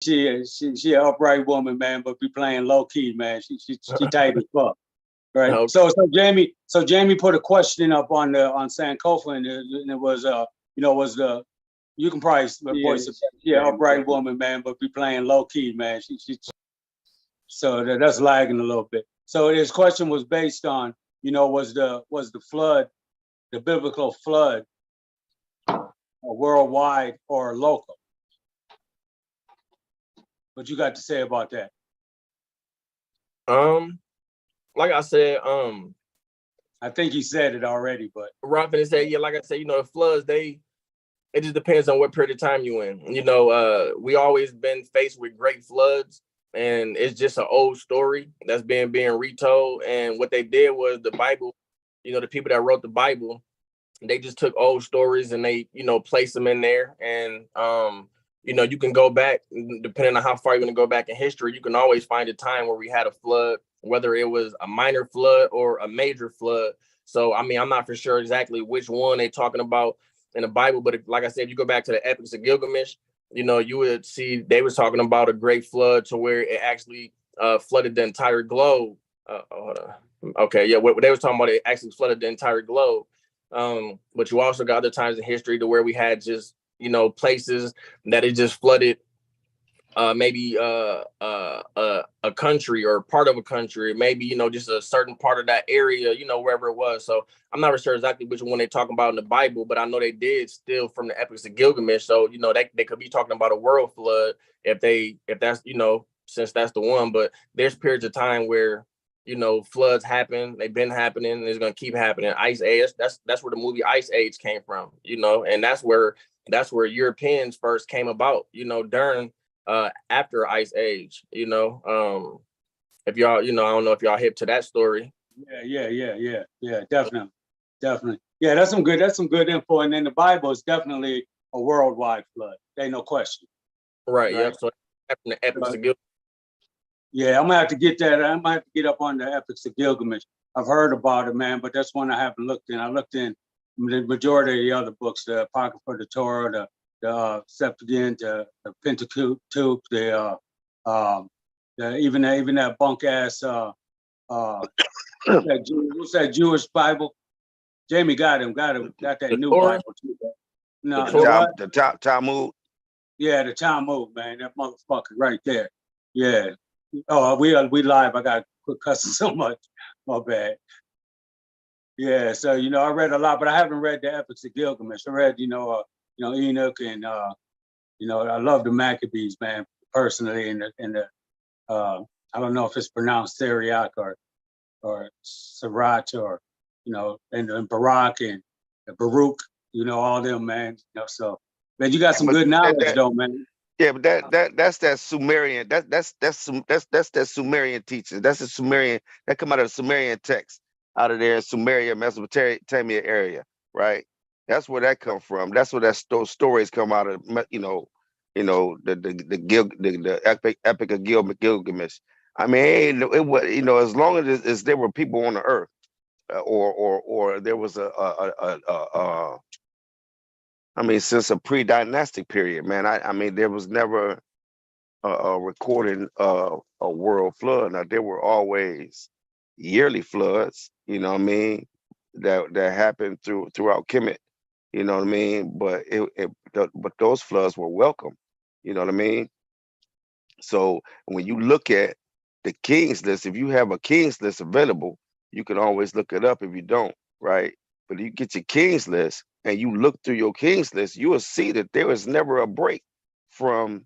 she an upright woman, man, but be playing low key, man. She tight as fuck. Right. Okay. So Jamie put a question up on Sankofa, and it was was the you can probably voice it. Yeah, upright woman, man, but be playing low key, man. So that's lagging a little bit. So his question was based on, was the flood, the biblical flood, worldwide or local? What you got to say about that? Like I said, I think he said it already, but Robin said, yeah, like I said, the floods, it just depends on what period of time you in. We always been faced with great floods, and it's just an old story that's being retold. And what they did was the Bible, the people that wrote the Bible, they just took old stories and they, placed them in there. And you can go back, depending on how far you're going to go back in history, you can always find a time where we had a flood, whether it was a minor flood or a major flood. So, I'm not for sure exactly which one they're talking about in the Bible, but like I said, if you go back to the epics of Gilgamesh, you would see they was talking about a great flood to where it actually flooded the entire globe. Hold on. Okay, yeah, what they was talking about, it actually flooded the entire globe. But you also got other times in history to where we had just, places that it just flooded maybe a country or part of a country, maybe, just a certain part of that area, wherever it was. So I'm not sure exactly which one they're talking about in the Bible, but I know they did steal from the epics of Gilgamesh. So, they could be talking about a world flood if that's, since that's the one. But there's periods of time where, floods happen, they've been happening, and it's going to keep happening. Ice Age, that's where the movie Ice Age came from, and that's where Europeans first came about, during after Ice Age. If y'all, I don't know if y'all hip to that story. Yeah, definitely. Yeah, that's some good info. And then the Bible is definitely a worldwide flood. Ain't no question. Right. Yep. So the epics of Gilgamesh. Yeah, I'm gonna have to get that. I might have to get up on the epics of Gilgamesh. I've heard about it, man, but that's one I haven't looked in. I looked in the majority of the other books, the Apocrypha, the Torah, the Septuagint, the Pentateuch, even that bunk ass what's that Jewish Bible? Jamie got that The new Torah? Bible too. No, the Talmud. Yeah, the Talmud, man, that motherfucker right there. Yeah. Oh, we live. I got quit cussing so much. My bad. Yeah, so I read a lot, but I haven't read the epics of Gilgamesh. I read, Enoch, and I love the Maccabees, man, personally, and the I don't know if it's pronounced Syriac or Sirach or and Barak and Baruch, all them, man. So man, you got some good knowledge though, man. Yeah, but that's that Sumerian. That's that Sumerian teaching. That's the Sumerian that come out of the Sumerian text out of there in Sumeria, Mesopotamia area, right? That's where that come from. That's where those stories come out of. The epic of Gilgamesh. I mean, it was as long as there were people on the earth, or there was since a pre-dynastic period, man. I mean, there was never a recording of a world flood. Now there were always yearly floods, that happened throughout Kemet, But but those floods were welcome, you know what I mean? So when you look at the King's List, if you have a King's List available, you can always look it up if you don't, right? But you get your King's List and you look through your King's List, you will see that there was never a break from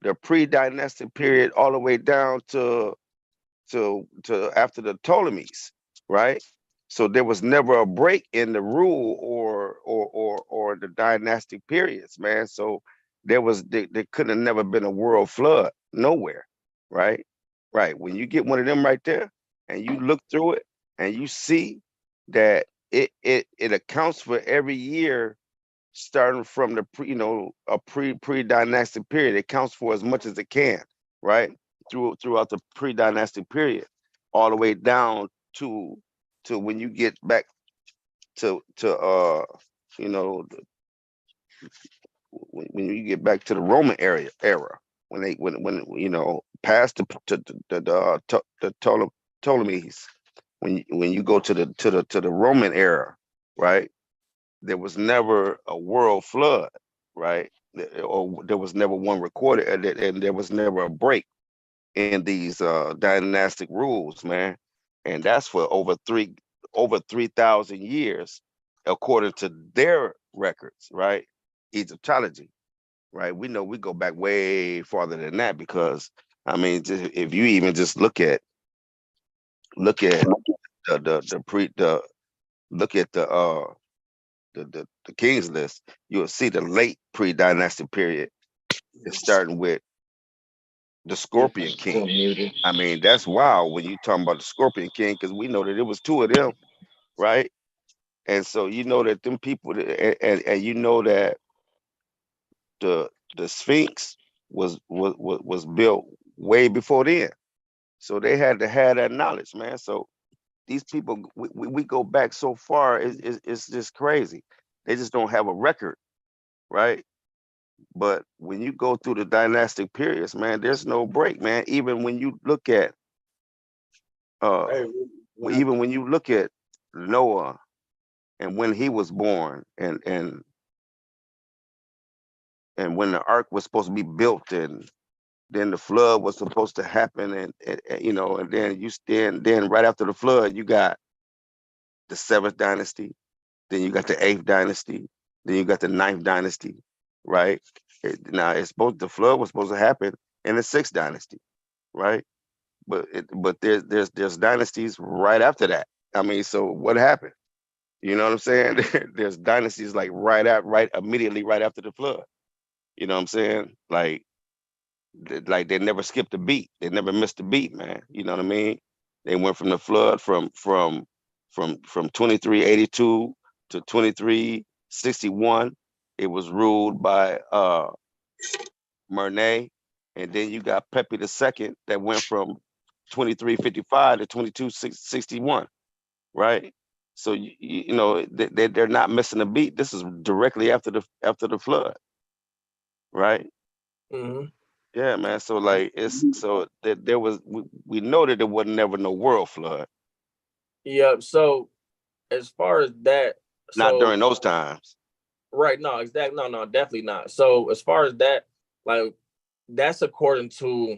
the pre-dynastic period all the way down to after the Ptolemies, right? So there was never a break in the rule or the dynastic periods, man. So there couldn't have never been a world flood nowhere, right? Right. When you get one of them right there and you look through it and you see that it accounts for every year starting from the pre-dynastic period. It counts for as much as it can, right? Throughout the pre-dynastic period, all the way down to when you get back to when you get back to the Roman era, when you know past the Ptolemies, when you go to the Roman era, right? There was never a world flood, right? Or there was never one recorded, and there was never a break in these dynastic rules, man. And that's for over 3,000 years, according to their records, right? Egyptology, right? We know we go back way farther than that because I mean, if you even just look at the pre the look at the King's List, you'll see the late pre-dynastic period is starting with the Scorpion King. I mean, that's wild when you talking about the Scorpion King, because we know that it was two of them, right? And so you know that them people, and you know that the the Sphinx was built way before then. So they had to have that knowledge, man. So these people, we go back so far, it's just crazy. They just don't have a record, right? But when you go through the dynastic periods, man, there's no break, man. Even when you look at Hey, even when you look at Noah and when he was born, and when the ark was supposed to be built, and then the flood was supposed to happen, and you know, and then then right after the flood, you got the seventh dynasty, then you got the eighth dynasty, then you got the ninth dynasty, right? Now it's supposed the flood was supposed to happen in the sixth dynasty, right? But there's dynasties right after that. I mean, so what happened? You know what I'm saying? There's dynasties like right immediately right after the flood. You know what I'm saying? Like they never skipped a beat. They never missed a beat, man. You know what I mean? They went from the flood from 2382 to 2361. It was ruled by Mernay, and then you got Pepe II that went from 2355 to 2261, right? So you know they're not missing a beat. This is directly after the flood, right? Mm-hmm. Yeah, man. So like it's so that there was we know that there was never no world flood, Yeah. So as far as that, not so during those times. right, no, exactly, no, definitely not. So as far as that, like that's according to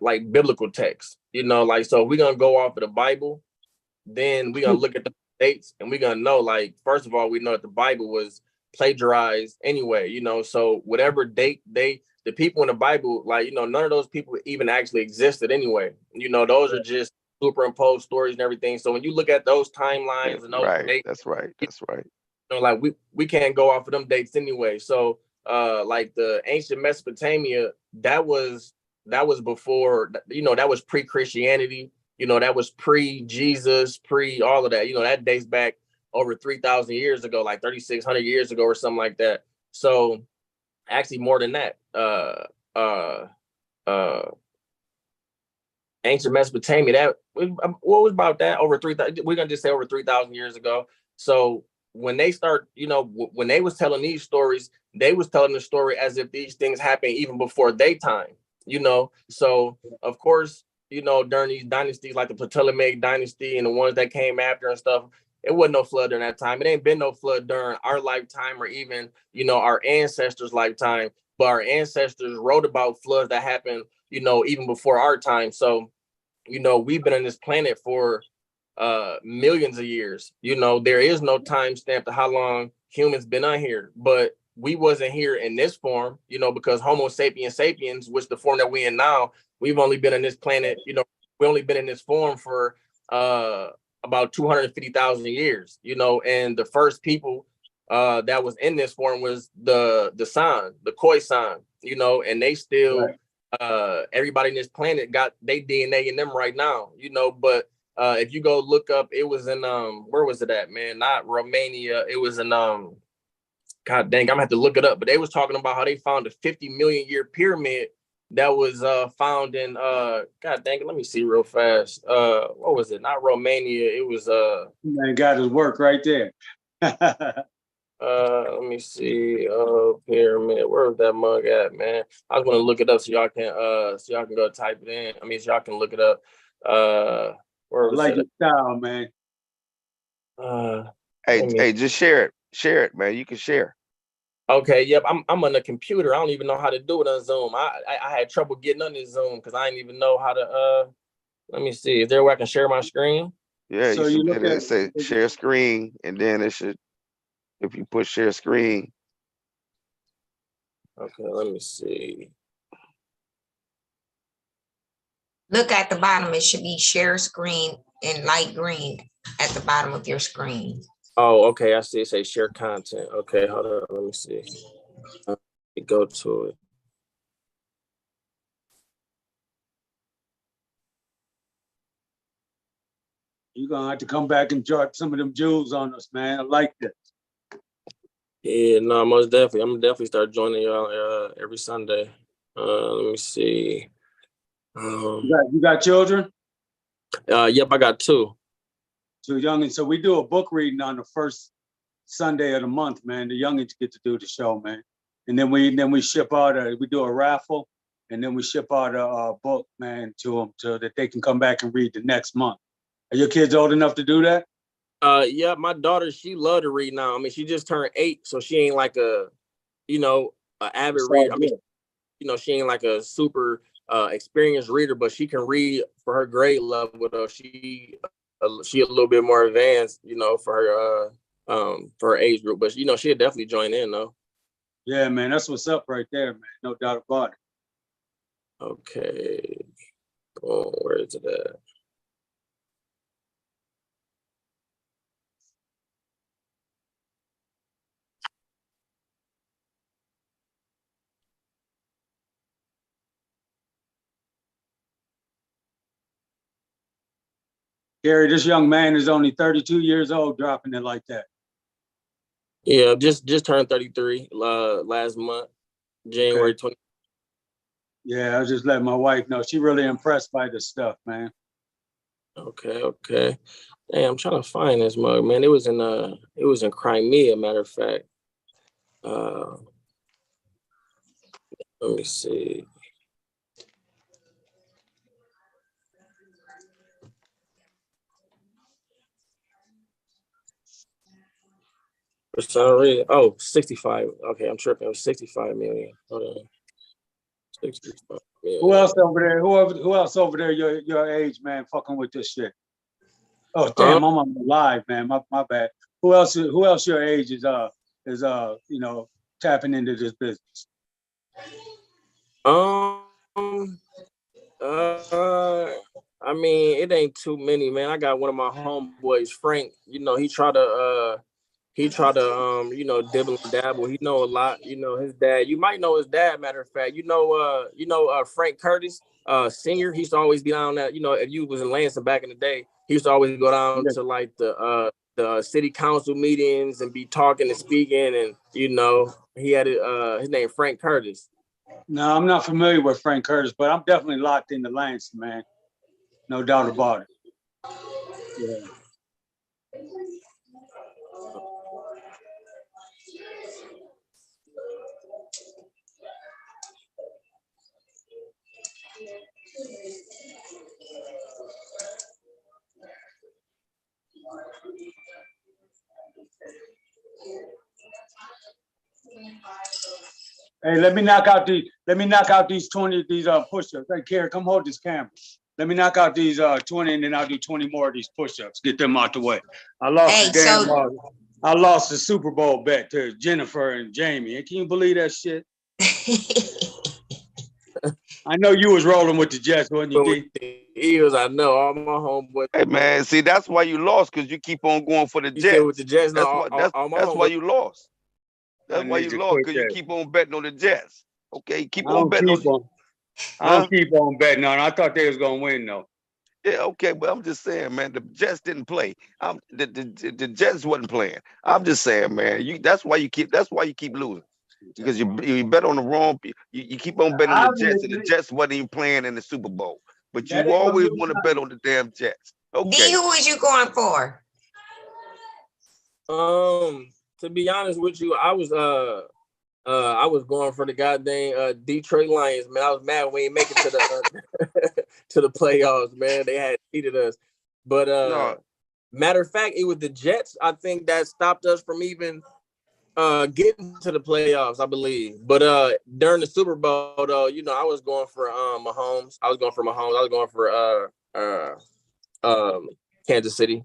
like biblical text, you know, like so if we're gonna go off of the Bible, then we're gonna look at the dates and we're gonna know, like, first of all, we know that the Bible was plagiarized anyway, you know, so whatever date the people in the Bible, like, you know, none of those people even actually existed anyway. You know, those are just superimposed stories and everything. So when you look at those Yeah, timelines and those right. dates, That's right. That's right. you know, like we can't go off of them dates anyway. So like the ancient Mesopotamia, that was before, you know, that was pre-Christianity, you know, that was pre-Jesus, pre all of that, you know, that dates back over 3,000 years ago, like 3,600 years ago or something like that. So actually more than that. Uh uh Ancient Mesopotamia, that what was about that over 3,000, we're gonna just say over 3,000 years ago. So when they start, you know, when they was telling these stories, they was telling the story as if these things happened even before their time, you know. So of course, you know, during these dynasties like the Ptolemaic dynasty and the ones that came after and stuff, it wasn't no flood during that time. It ain't been no flood during our lifetime or even, you know, our ancestors' lifetime. But our ancestors wrote about floods that happened, you know, even before our time. So, you know, we've been on this planet for millions of years. You know, there is no time stamp to how long humans been on here, but we wasn't here in this form, you know, because Homo sapiens sapiens, which the form that we in now, we've only been on this planet, you know, we only been in this form for about 250,000 years, you know, and the first people that was in this form was the San, the Khoisan, you know, and they still everybody in this planet got their DNA in them right now, you know, but if you go look up, it was in where was it at, man? Not Romania. It was in God dang, I'm gonna have to look it up. But they was talking about how they found a 50 million year pyramid that was found in God dang it, let me see real fast. What was it? Not Romania. It was man got his work right there. Let me see. Pyramid. Where's that mug at, man? I was gonna look it up so y'all can go type it in. I mean, so y'all can look it up. Where I was like it? your style, man. Hey, just share it. Share it, man. You can share. Okay, yep. I'm on the computer. I don't even know how to do it on Zoom. I had trouble getting on this Zoom because I didn't even know how to. Let me see. Is there a way I can share my screen? Yeah, you So you should be look able at to say share screen, and then it should, if you push share screen. Okay, let me see. Look at the bottom. It should be share screen in light green at the bottom of your screen. Oh, okay. I see. It say share content. Okay, hold on. Let me see. Go to it. you're gonna have to come back and drop some of them jewels on us, man. I like this. Yeah, no, most definitely. I'm gonna definitely start joining y'all every Sunday. Let me see. You got children? Yep, I got two. Two youngins. So we do a book reading on the first Sunday of the month, man. The youngins get to do the show, man. And then we ship out we do a raffle, and then we ship out a book, man, to them so that they can come back and read the next month. Are your kids old enough to do that? Yeah, my daughter, she love to read now. I mean, she just turned 8, so she ain't like a avid reader. I mean, she ain't like a super experienced reader, but she can read for her grade level. Though she a little bit more advanced, for her age group. But she'll definitely join in though. Yeah, man, that's what's up right there, man. No doubt about it. Okay, where is it at? Gary, this young man is only 32 years old, dropping it like that. Yeah, just turned 33 last month, January 20. Yeah, I was just letting my wife know. She really impressed by this stuff, man. Okay. Hey, I'm trying to find this mug, man. It was in Crimea, matter of fact. Let me see. For some reason, 65. Okay, I'm tripping. It was 65 million. Hold on. 65 million. Who else over there? Who else over there your age, man, fucking with this shit? Oh damn, I'm on the live, man. My bad. Who else your age is tapping into this business? I mean, it ain't too many, man. I got one of my homeboys, Frank. He try to dibble and dabble. He know a lot. His dad. You might know his dad. Matter of fact, Frank Curtis, senior. He used to always be down that. If you was in Lansing back in the day, he used to always go down to like the city council meetings and be talking and speaking. And he had his name Frank Curtis. No, I'm not familiar with Frank Curtis, but I'm definitely locked into Lansing, man. No doubt about it. Yeah. Hey, let me knock out these 20 push-ups. Hey, Kerry, come hold this camera. Let me knock out these 20 and then I'll do 20 more of these push-ups. Get them out the way. I lost the Super Bowl bet to Jennifer and Jamie. And can you believe that shit? I know you was rolling with the Jets, wasn't you, D? Eagles, I know. All my homeboys. Hey man, see that's why you lost, because you keep on going for the Jets. With the Jets, that's why you lost. That's why you lost, because you keep on betting on the Jets. Okay, keep on betting on. I don't keep on betting on. I thought they was gonna win though. Yeah, okay, but I'm just saying, man, the Jets didn't play. The Jets wasn't playing. I'm just saying, man, that's why you keep losing. Because you bet on the wrong. You keep on betting on the Jets, and the Jets wasn't even playing in the Super Bowl. But you always want to bet on the damn Jets. Okay. D, who was you going for? to be honest with you, I was going for the goddamn Detroit Lions, man. I was mad we ain't make it to the to the playoffs, man. They had cheated us. But No, matter of fact, it was the Jets, I think, that stopped us from even getting to the playoffs, I believe. But during the Super Bowl, though, you know, I was going for Mahomes. I was going for Kansas City.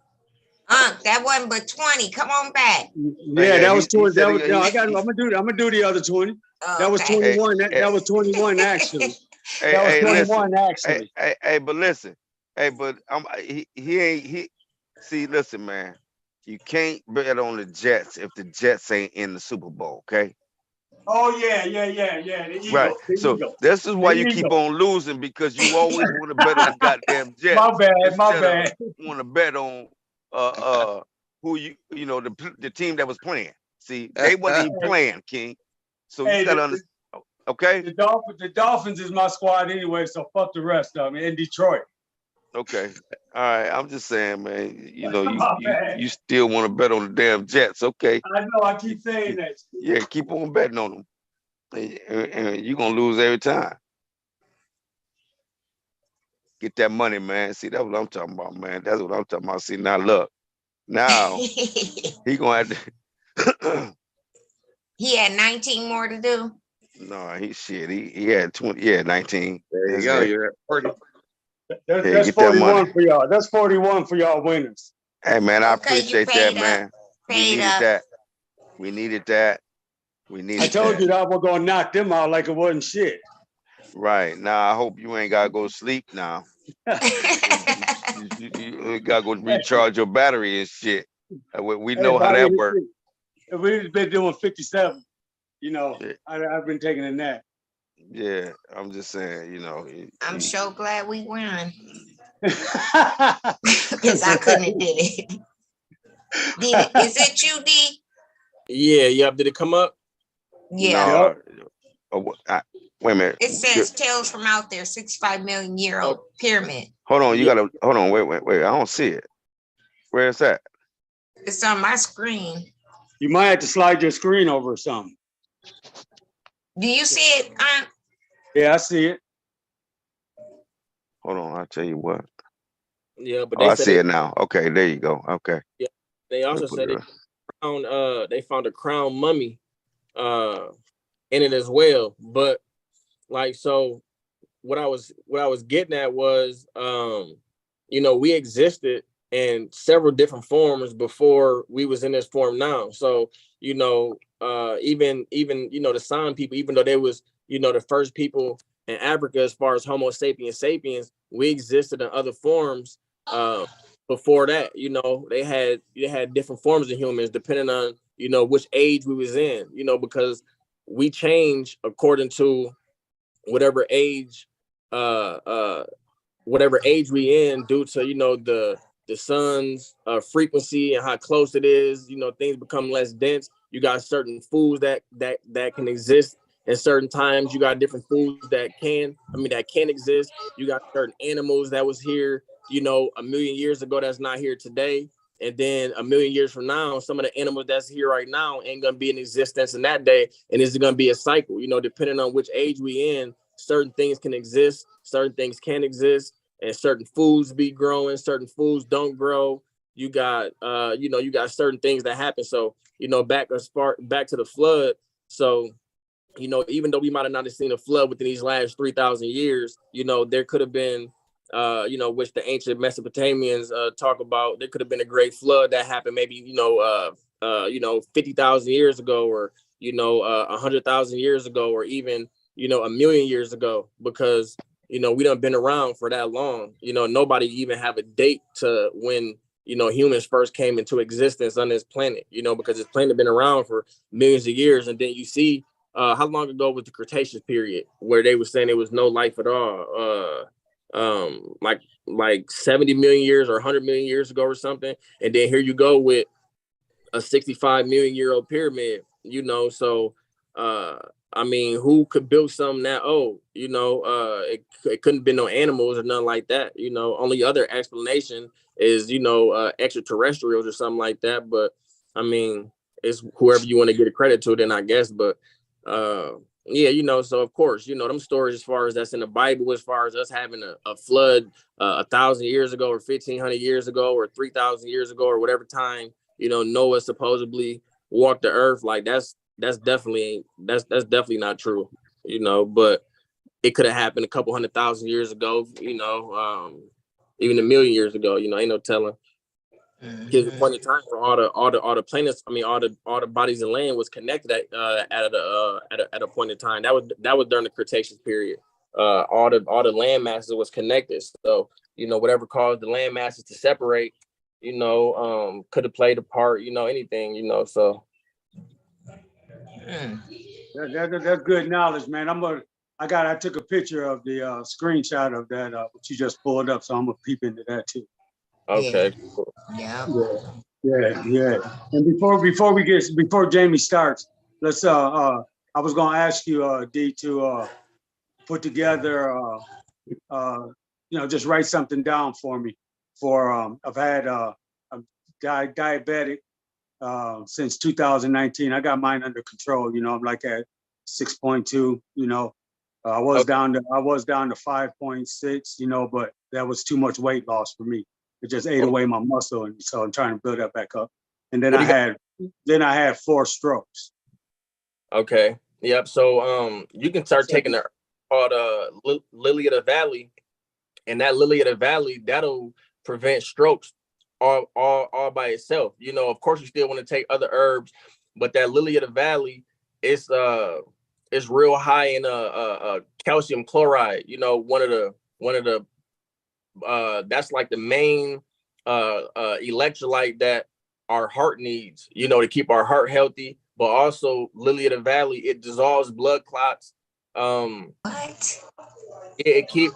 That wasn't but 20. Come on back. Yeah, that was 20. That was, no, he- I'm gonna do the other 20. Oh, That was okay. 21. Hey, That was 21 actually. That was hey, listen. 21 actually. But listen. Hey, but he ain't he. See, listen, man. You can't bet on the Jets if the Jets ain't in the Super Bowl, okay? Oh yeah. The Eagle. Right. The So Eagle. this is why The you keep Eagle. on losing because you always want to bet on the goddamn Jets My bad. instead of want to bet on who you know the team that was playing. See, they wasn't even playing, King. So Hey, you gotta understand. Okay. the Dolphins is my squad anyway, so fuck the rest of them in Detroit. Okay. All right. I'm just saying, man. You know, My bad. you still want to bet on the damn Jets, okay? I know. I keep saying that. Yeah, keep on betting on them. And you're gonna lose every time. Get that money, man. See, that's what I'm talking about, man. That's what I'm talking about. See, now look, now he gonna have to. He had 19 more to do. No, he had 20. Yeah, 19. There you go. You're at 40. That's get that money. 41 for y'all. That's 41 for y'all winners. Hey, man, I Okay, you appreciate that, paid up. man. We Paid needed up. that. We needed that. We needed I told that. you that I was gonna knock them out like it wasn't shit. Right. Now, I hope you ain't gotta go sleep now. You gotta go recharge your battery and shit. We know how that works. We've been doing 57. You know, Yeah. I've been taking a nap. Yeah, I'm just saying, you know. I'm so glad we won Because because I couldn't have did it. Is it you, D? Yeah. Did it come up? Yeah. No, wait a minute. It says Tales from Out There, 65 million year old pyramid. Hold on, you Yeah. gotta hold on. Wait. I don't see it. Where is that? It's on my screen. you might have to slide your screen over or something. Do you see it? Yeah, I see it. Hold on, I'll tell you what. Yeah, but Oh, they I said see it now. Okay, there you go. Okay. they also said they found a crown mummy in it as well. But like, so what I was getting at was you know, we existed in several different forms before we was in this form now. So, you know, even you know, the San people, even though they was, you know, the first people in Africa as far as Homo sapiens sapiens, we existed in other forms before that. You know, they had different forms of humans depending on, you know, which age we was in, you know, because we change according to whatever age whatever age we in due to, you know, the sun's frequency and how close it is. You know, things become less dense. You got certain foods that can exist in certain times. You got different foods that can exist. You got certain animals that was here, you know, a million years ago that's not here today. And then a million years from now, some of the animals that's here right now ain't gonna be in existence in that day. And it's gonna be a cycle, you know, depending on which age we in, certain things can exist, certain things can't exist, and certain foods be growing, certain foods don't grow. You got you know, you got certain things that happen. So, you know, back to the flood. So, you know, even though we might have not seen a flood within these last 3,000 years, you know, there could have been you know, which the ancient Mesopotamians talk about, there could have been a great flood that happened maybe, you know, 50,000 years ago, or, you know, 100,000 years ago, or even, you know, a million years ago, because, you know, we done been around for that long. You know, nobody even have a date to when, you know, humans first came into existence on this planet, you know, because this planet been around for millions of years. And then you see how long ago was the Cretaceous period where they were saying there was no life at all. Like 70 million years or 100 million years ago or something. And then here you go with a 65 million year old pyramid, you know. So I mean, who could build something that old? You know, it couldn't be no animals or nothing like that. You know, only other explanation is, you know, extraterrestrials or something like that. But I mean, it's whoever you want to get a credit to, then I guess. But yeah, you know, so of course, you know, them stories as far as that's in the Bible, as far as us having a flood 1,000 years ago, or 1,500 years ago, or 3,000 years ago, or whatever time, you know, Noah supposedly walked the earth. Like that's definitely not true, you know. But it could have happened a couple 100,000 years ago, you know, even 1,000,000 years ago. You know, ain't no telling. Because the point in time for all the planets, I mean all the bodies of land was connected at a point in time. That was during the Cretaceous period. All the land masses was connected. So, you know, whatever caused the land masses to separate, you know, could have played a part, you know, anything, you know. So That's good knowledge, man. I took a picture of the screenshot of that what you just pulled up, so I'm gonna peep into that too. okay. Yeah. Yeah. And before Jamie starts, let's I was gonna ask you D to put together you know, just write something down for me for I've had I'm diabetic since 2019. I got mine under control, you know. I'm like at 6.2, you know. I was down to 5.6, you know, but that was too much weight loss for me. It just ate away my muscle, and so I'm trying to build that back up. And then I had 4 strokes. Okay. Yep. So you can start taking the called Lily of the Valley, and that Lily of the Valley, that'll prevent strokes all by itself. You know, of course you still want to take other herbs, but that Lily of the Valley is real high in calcium chloride. You know, one of the that's like the main electrolyte that our heart needs, you know, to keep our heart healthy. But also Lily of the Valley, it dissolves blood clots. What? It keep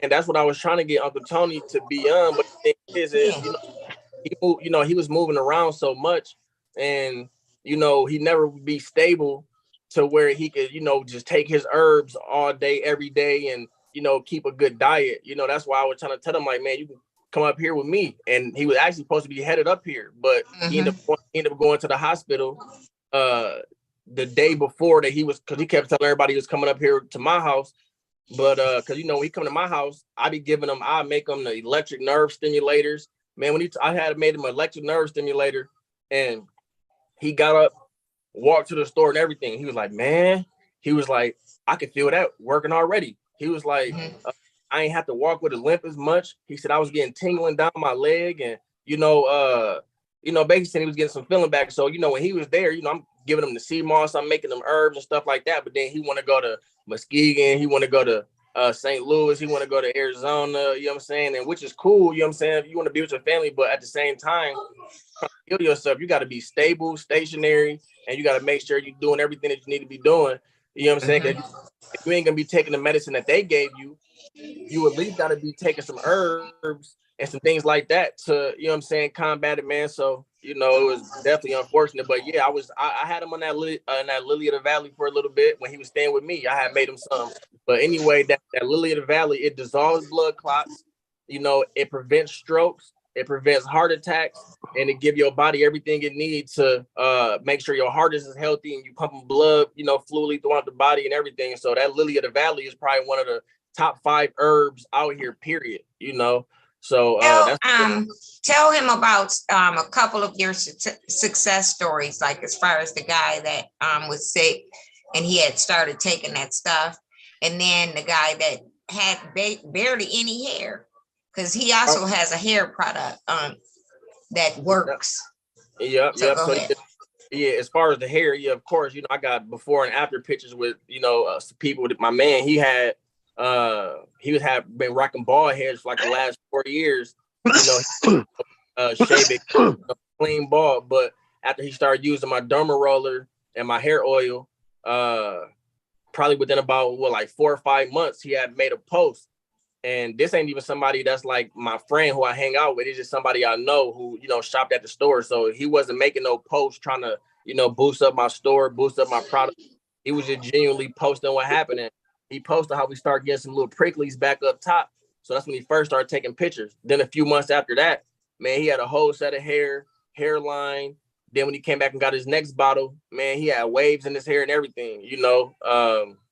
that's what I was trying to get Uncle Tony to be on. But the thing is you know, he was moving around so much, and you know, he never would be stable to where he could, you know, just take his herbs all day, every day, and you know, keep a good diet. You know, that's why I was trying to tell him, like, man, you can come up here with me. And he was actually supposed to be headed up here, but he ended up going to the hospital the day before that because he kept telling everybody he was coming up here to my house. But because you know, when he come to my house, I make him the electric nerve stimulators. Man, I had made him an electric nerve stimulator, and he got up, walked to the store and everything. He was like, man, I could feel that working already. He was like, I ain't have to walk with a limp as much. He said I was getting tingling down my leg, and basically he was getting some feeling back. So, you know, when he was there, you know, I'm giving him the sea moss, I'm making them herbs and stuff like that. But then he want to go to Muskegon, he want to go to St. Louis, he want to go to Arizona, you know what I'm saying? And which is cool, you know what I'm saying? If you want to be with your family, but at the same time, heal yourself, you got to be stable, stationary, and you got to make sure you're doing everything that you need to be doing. You know what I'm saying? If you ain't gonna be taking the medicine that they gave you, you at least got to be taking some herbs and some things like that to, you know what I'm saying, combat it, man. So, you know, it was definitely unfortunate. But yeah, I had him on that Lily of the Valley for a little bit when he was staying with me. I had made him some. But anyway, that Lily of the Valley, it dissolves blood clots, you know, it prevents strokes, it prevents heart attacks, and it gives your body everything it needs to make sure your heart is healthy and you pumping blood, you know, fluidly throughout the body and everything. So that Lily of the Valley is probably one of the top 5 herbs out here, period, you know. So tell him about a couple of your success stories, like as far as the guy that was sick and he had started taking that stuff, and then the guy that had barely any hair, because he also has a hair product that works. Yep. So So yeah, as far as the hair, yeah, of course, you know, I got before and after pictures with, you know, some people with my man. He had been rocking bald heads for like the last 4 years, you know, shaving clean bald. But after he started using my derma roller and my hair oil, probably within about like 4 or 5 months, he had made a post. And this ain't even somebody that's like my friend who I hang out with. It's just somebody I know who, you know, shopped at the store. So he wasn't making no posts trying to, you know, boost up my store, boost up my product. He was just genuinely posting what happened. And he posted how we started getting some little pricklies back up top. So that's when he first started taking pictures. Then a few months after that, man, he had a whole set of hairline, Then when he came back and got his next bottle, man, he had waves in his hair and everything,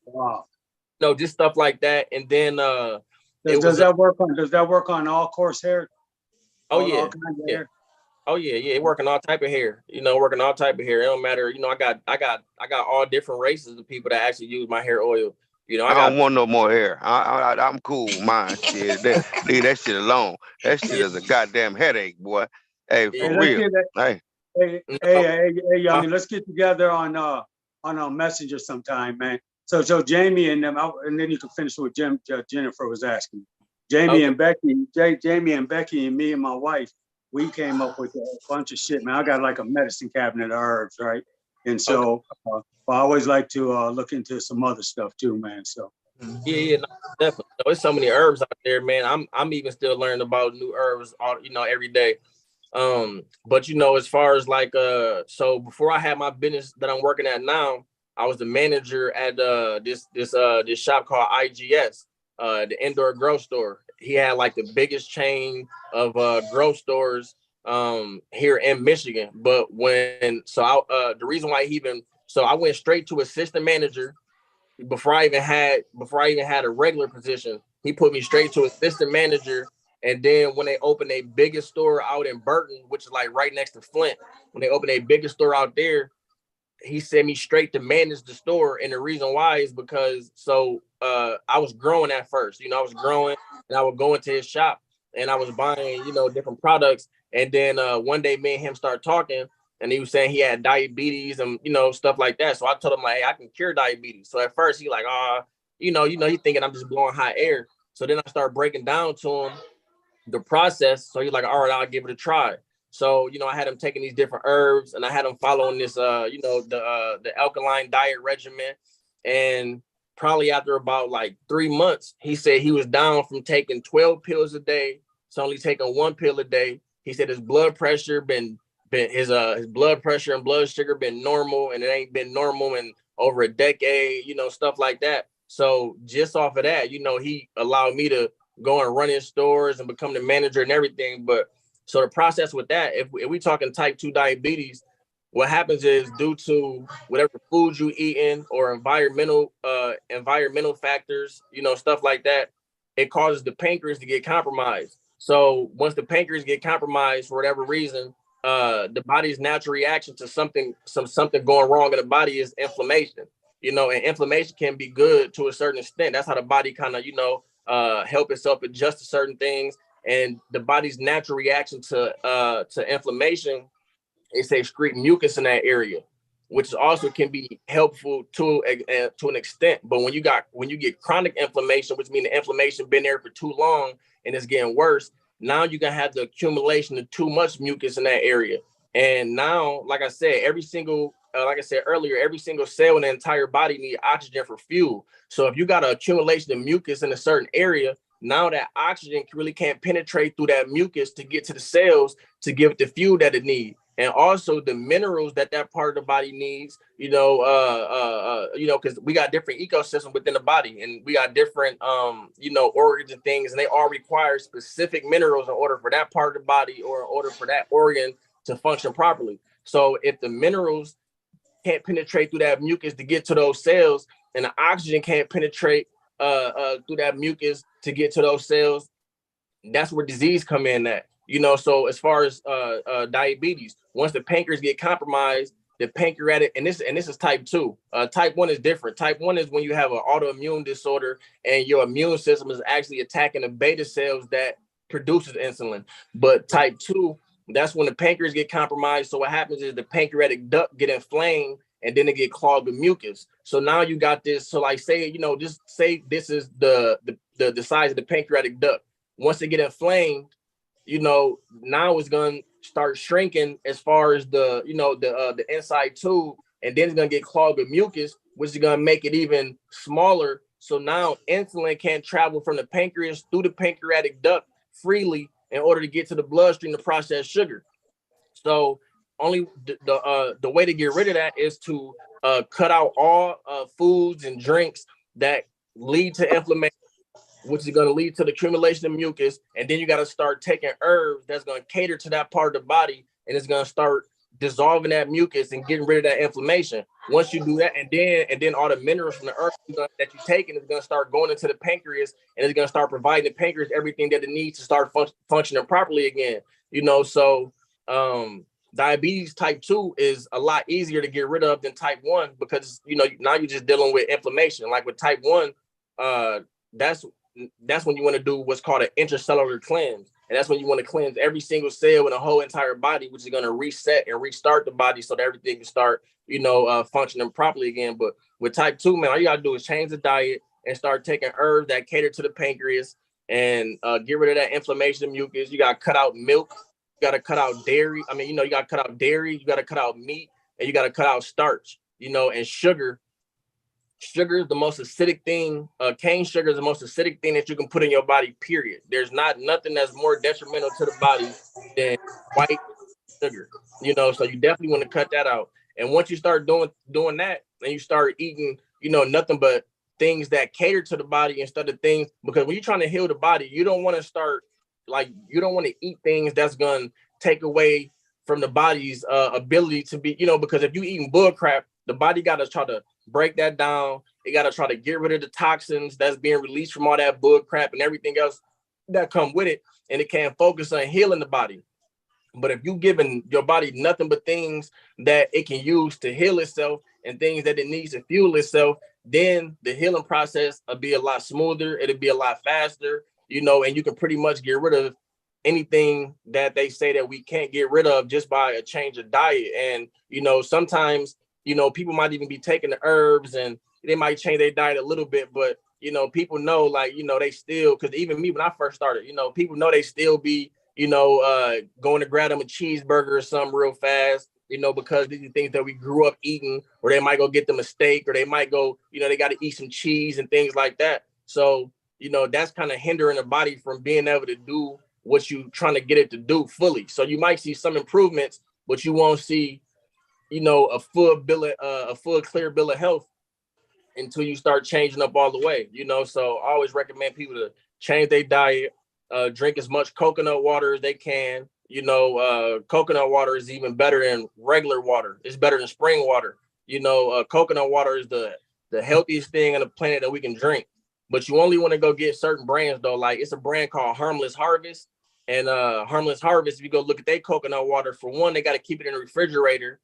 Wow. no, just stuff like that. And then Does that work on all coarse hair? oh All yeah, kinds of yeah. hair? Oh yeah, working all type of hair. Working all type of hair. It don't matter. I got all different races of people that actually use my hair oil. I I don't got want no more hair. I'm cool with mine. Shit, leave that shit alone. That shit yeah, is a goddamn headache, boy. Hey, yeah. for Hey, let's real. get that. Hey, Hey, No, youngin, let's get together on Messenger sometime, man. So Jamie and them, and then you can finish with Jennifer was asking. Jamie okay. and Becky, Jamie and Becky and me and my wife, we came up with a bunch of shit, man. I got like a medicine cabinet of herbs, right? And Okay. so I always like to look into some other stuff too, man. So Yeah, no, definitely. There's so many herbs out there, man. I'm even still learning about new herbs all every day. But as far as like so before I had my business that I'm working at now, I was the manager at this shop called IGS, the indoor grow store. He had like the biggest chain of grow stores here in Michigan. But the reason why I went straight to assistant manager before I even had a regular position. He put me straight to assistant manager. And then when they opened a biggest store out in Burton, which is like right next to Flint, when they opened a biggest store out there, he sent me straight to manage the store. And the reason why is because I was growing at first. I was growing and I would go into his shop and I was buying, different products. And then one day me and him started talking and he was saying he had diabetes and, stuff like that. So I told him like, hey, I can cure diabetes. So at first he like, he thinking I'm just blowing hot air. So then I started breaking down to him the process. So he's like, all right, I'll give it a try. So, I had him taking these different herbs and I had him following this, the alkaline diet regimen. And probably after about like 3 months, he said he was down from taking 12 pills a day to only taking 1 pill a day. He said his blood pressure his blood pressure and blood sugar been normal, and it ain't been normal in over a decade, stuff like that. So just off of that, he allowed me to go and run in stores and become the manager and everything. But so the process with that, if we talking type 2 diabetes, what happens is due to whatever foods you eating or environmental factors, stuff like that, it causes the pancreas to get compromised. So once the pancreas get compromised for whatever reason, the body's natural reaction to something going wrong in the body is inflammation. And inflammation can be good to a certain extent. That's how the body kind of, help itself adjust to certain things. And the body's natural reaction to inflammation is to excrete mucus in that area, which also can be helpful to an extent. But when you get chronic inflammation, which means the inflammation been there for too long and it's getting worse, now you're gonna have the accumulation of too much mucus in that area. And now, like I said earlier, every single cell in the entire body needs oxygen for fuel. So if you got an accumulation of mucus in a certain area, now that oxygen really can't penetrate through that mucus to get to the cells to give it the fuel that it needs. And also the minerals that part of the body needs, because we got different ecosystems within the body and we got different, organs and things, and they all require specific minerals in order for that part of the body or in order for that organ to function properly. So if the minerals can't penetrate through that mucus to get to those cells, and the oxygen can't penetrate through that mucus to get to those cells, that's where disease come in at. So as far as diabetes, once the pancreas get compromised, the pancreatic, and this is type 2. Type 1 is different. Type 1 is when you have an autoimmune disorder and your immune system is actually attacking the beta cells that produces insulin. But type 2, that's when the pancreas get compromised. So what happens is the pancreatic duct get inflamed and then it get clogged with mucus. So now you got this. So like just say this is the size of the pancreatic duct. Once it get inflamed, now it's gonna start shrinking as far as the inside tube, and then it's gonna get clogged with mucus, which is gonna make it even smaller. So now insulin can't travel from the pancreas through the pancreatic duct freely in order to get to the bloodstream to process sugar. So only the way to get rid of that is to cut out all foods and drinks that lead to inflammation, which is going to lead to the accumulation of mucus. And then you got to start taking herbs that's going to cater to that part of the body, and it's going to start dissolving that mucus and getting rid of that inflammation. Once you do that, and then all the minerals from the earth that you're taking is going to start going into the pancreas, and it's going to start providing the pancreas everything that it needs to start functioning properly again. You know, so diabetes type 2 is a lot easier to get rid of than type 1, because you know now you're just dealing with inflammation. Like with type 1, that's when you want to do what's called an intracellular cleanse. And that's when you want to cleanse every single cell in the whole entire body, which is going to reset and restart the body so that everything can start, you know, functioning properly again. But with type 2, man, all you got to do is change the diet and start taking herbs that cater to the pancreas and get rid of that inflammation, mucus. You got to cut out milk. You got to cut out dairy. I mean, you know, you got to cut out dairy. You got to cut out meat, and you got to cut out starch, you know, and sugar. Sugar is the most acidic thing. Cane sugar is the most acidic thing that you can put in your body, period. There's nothing that's more detrimental to the body than white sugar, you know, so you definitely want to cut that out. And once you start doing that, and you start eating, you know, nothing but things that cater to the body instead of things, because when you're trying to heal the body, you don't want to start, like, you don't want to eat things that's going to take away from the body's ability to be, you know, because if you eating bull crap, the body got to try to break that down. It got to try to get rid of the toxins that's being released from all that bull crap and everything else that come with it. And it can't focus on healing the body. But if you giving your body nothing but things that it can use to heal itself and things that it needs to fuel itself, then the healing process will be a lot smoother. It'll be a lot faster, you know, and you can pretty much get rid of anything that they say that we can't get rid of just by a change of diet. And, you know, sometimes, you know, people might even be taking the herbs and they might change their diet a little bit, but, you know, people know, like, you know, they still, because even me, when I first started, you know, people know they still be, you know, going to grab them a cheeseburger or something real fast, you know, because these are things that we grew up eating, or they might go get them a steak, or they might go, you know, they got to eat some cheese and things like that. So, you know, that's kind of hindering the body from being able to do what you trying to get it to do fully. So you might see some improvements, but you won't see, you know, a full clear bill of health until you start changing up all the way, you know. So I always recommend people to change their diet, drink as much coconut water as they can. You know, coconut water is even better than regular water. It's better than spring water. You know, coconut water is the healthiest thing on the planet that we can drink. But you only want to go get certain brands though. Like it's a brand called Harmless Harvest. And Harmless Harvest, if you go look at their coconut water, for one, they got to keep it in the refrigerator.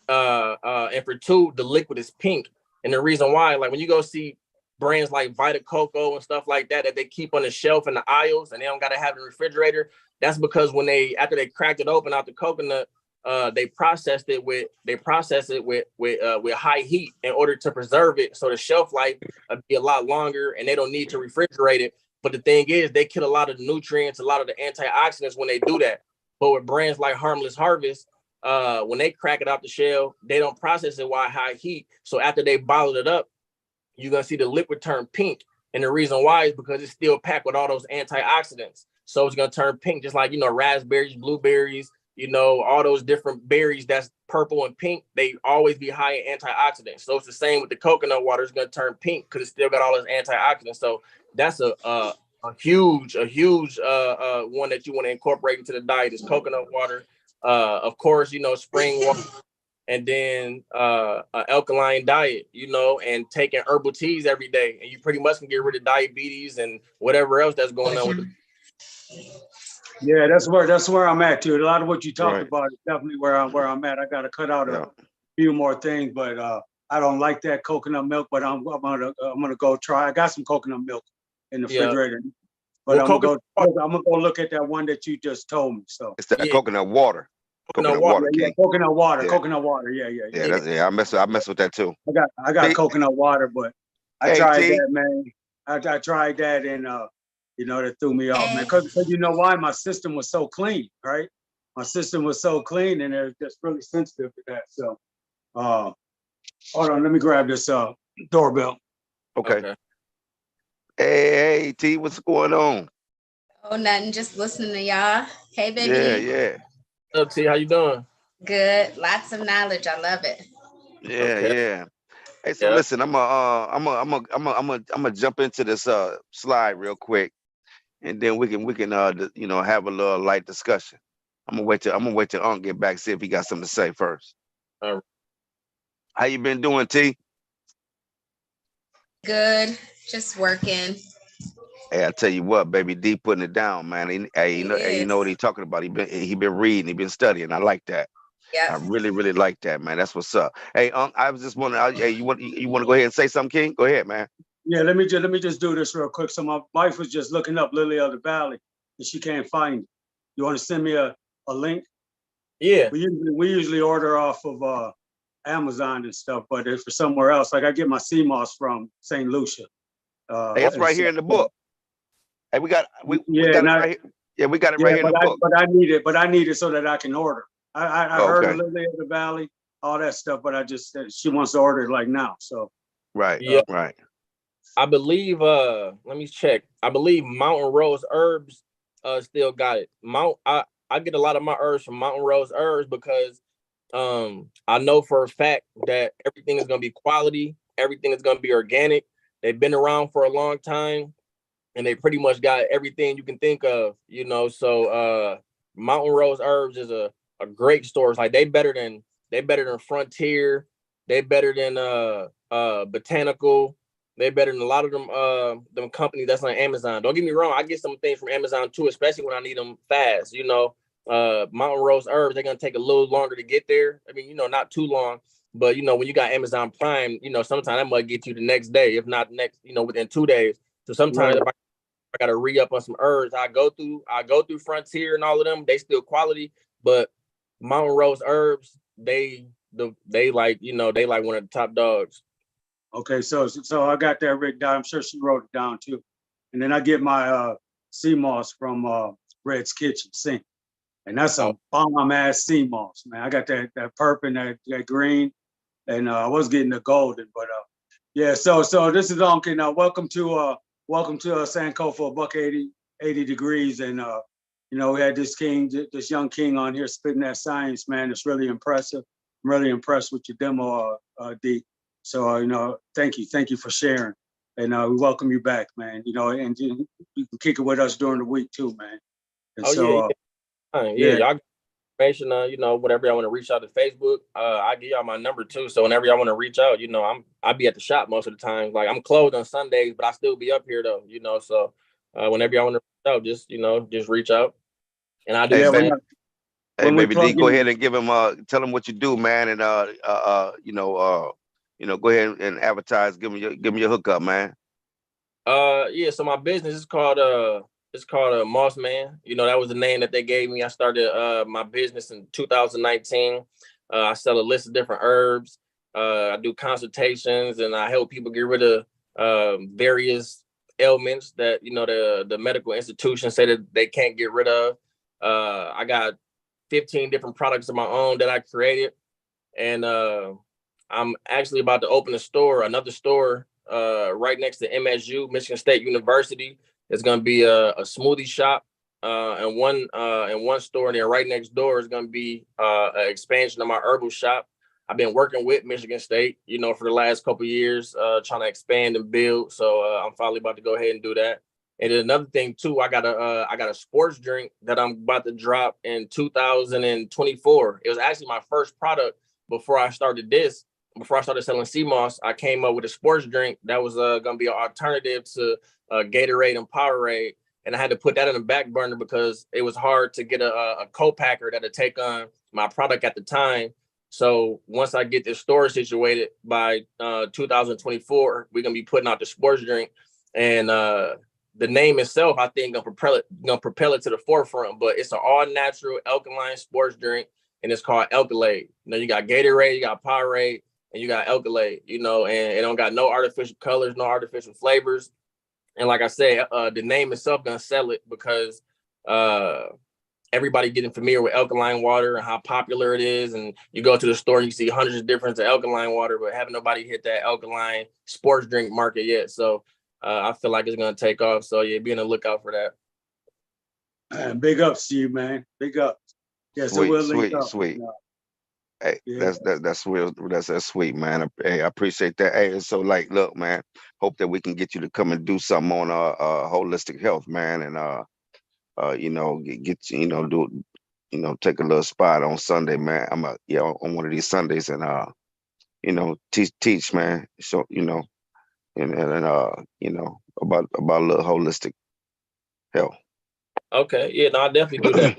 And for two, the liquid is pink. And the reason why, like when you go see brands like Vita Coco and stuff like that, that they keep on the shelf in the aisles and they don't got to have it in the refrigerator, that's because when after they cracked it open out the coconut, they process it with high heat in order to preserve it. So the shelf life will be a lot longer and they don't need to refrigerate it. But the thing is, they kill a lot of the nutrients, a lot of the antioxidants when they do that. But with brands like Harmless Harvest, when they crack it out the shell, they don't process it while high heat. So after they bottle it up, you're gonna see the liquid turn pink. And the reason why is because it's still packed with all those antioxidants. So it's gonna turn pink, just like, you know, raspberries, blueberries, you know, all those different berries that's purple and pink, they always be high in antioxidants. So it's the same with the coconut water. It's gonna turn pink because it's still got all those antioxidants. So that's a huge one that you want to incorporate into the diet is coconut water. Of course, you know, spring water, and then an alkaline diet, you know, and taking herbal teas every day, and you pretty much can get rid of diabetes and whatever else that's going on with it. Yeah, that's where I'm at too. A lot of what you talked about is definitely where I'm at. I got to cut out a few more things, but I don't like that coconut milk. But I'm gonna go try. I got some coconut milk in the refrigerator, but I'm gonna go look at that one that you just told me. So it's the coconut water. Coconut water. Coconut water. Yeah. I mess with that too. I got coconut water, but I tried that, man. I tried that, and you know, that threw me off, man. Because you know why? My system was so clean, right? My system was so clean, and they're just really sensitive to that. So, hold on, let me grab this doorbell. Okay. Hey, T, what's going on? Oh, nothing. Just listening to y'all. Hey, baby. Yeah. What's up, T? How you doing? Good. Lots of knowledge. I love it. Yeah. Hey, so listen, I'm gonna jump into this slide real quick, and then we can you know, have a little light discussion. I'm gonna wait till Unc get back, see if he got something to say first. All right. How you been doing, T? Good. Just working. Hey, I tell you what, baby D putting it down, man. Hey, you know what Yes. he talking about. He been reading, he been studying. I like that. I Yep. really like that, man. That's what's up. Hey, I was just wondering, hey, you want to go ahead and say something, King? Go ahead, man. Yeah, let me just do this real quick. So my wife was just looking up Lily of the Valley, and she can't find it. You want to send me a link? Yeah. We usually order off of Amazon and stuff, but if for somewhere else, like I get my sea moss from St. Lucia. Hey, it's And right so- here in the book. Hey, we got it Yeah, right here. Yeah, we got it yeah, right here in the book. but I need it so that I can order. I Oh, heard okay. of Lily of the Valley, all that stuff, but I just she wants to order it like now. So Right. Yeah. Right. I believe let me check. I believe Mountain Rose Herbs still got it. I get a lot of my herbs from Mountain Rose Herbs because I know for a fact that everything is gonna be quality, everything is gonna be organic. They've been around for a long time and they pretty much got everything you can think of, you know. So Mountain Rose Herbs is a great store. It's like they better than Frontier, they better than Botanical, they better than a lot of them companies that's on Amazon. Don't get me wrong, I get some things from Amazon too, especially when I need them fast, you know. Mountain Rose Herbs, they're gonna take a little longer to get there. I mean, you know, not too long. But you know, when you got Amazon Prime, you know, sometimes that might get you the next day, if not next, you know, within 2 days. So sometimes right. if I gotta re-up on some herbs, I go through Frontier and all of them. They still quality, but Mountain Rose Herbs, they like, you know, they like one of the top dogs. Okay, so I got that written down. I'm sure she wrote it down too. And then I get my sea moss from Red's Kitchen Sink. And that's Oh, some bomb ass sea moss, man. I got that purple and that green, and I was getting the golden, but yeah. So this is Uncle. Now welcome to Sankofa, buck 80 degrees, and you know we had this this young king on here spitting that science, man. It's really impressive. I'm really impressed with your demo, D. So you know, thank you for sharing, and we welcome you back, man. You know, and you can kick it with us during the week too, man. And oh yeah, so yeah, yeah. y'all get information, you know, whenever y'all want to reach out to Facebook, I give y'all my number too. So whenever y'all want to reach out, you know, I be at the shop most of the time. Like I'm closed on Sundays, but I still be up here though, you know. So whenever y'all want to reach out, just, you know, just reach out and I do Hey, the Yeah, same. hey, when we baby D, plug go in, ahead and give him tell him what you do, man, and go ahead and advertise. Give me your hookup, man. Yeah, so my business is called Moss Man. You know, that was the name that they gave me. I started my business in 2019. I sell a list of different herbs. I do consultations and I help people get rid of various ailments that, you know, the medical institutions say that they can't get rid of. I got 15 different products of my own that I created, and I'm actually about to open another store, right next to MSU, Michigan State University. It's going to be a smoothie shop, and one store, and then right next door is going to be an expansion of my herbal shop. I've been working with Michigan State, you know, for the last couple of years, trying to expand and build. So I'm finally about to go ahead and do that. And then another thing too, I got a sports drink that I'm about to drop in 2024. It was actually my first product before I started this. Before I started selling sea moss, I came up with a sports drink that was gonna be an alternative to Gatorade and Powerade, and I had to put that in the back burner because it was hard to get a co-packer that'd take on my product at the time. So once I get this store situated by 2024, we're gonna be putting out the sports drink, and the name itself, I think, gonna propel it to the forefront. But it's an all natural alkaline sports drink, and it's called Alkalade. You know, you got Gatorade, you got Powerade, and you got Alkalade. You know, and it don't got no artificial colors, no artificial flavors. And like I said, the name itself gonna sell it because uh, everybody getting familiar with alkaline water and how popular it is. And you go to the store and you see hundreds of different alkaline water, but haven't nobody hit that alkaline sports drink market yet. So I feel like it's gonna take off. So yeah, be on the lookout for that. man, big ups to you, man. Big ups. Yeah, so Sweet, we'll link sweet, up. sweet. Hey, Yeah. that's real. That's sweet, man. Hey, I appreciate that. Hey, so like, look, man. Hope that we can get you to come and do something on holistic health, man, and you know, get you know, take a little spot on Sunday, man. I'm on one of these Sundays and teach, man. So, about a little holistic health. Okay, yeah, no, I definitely do that.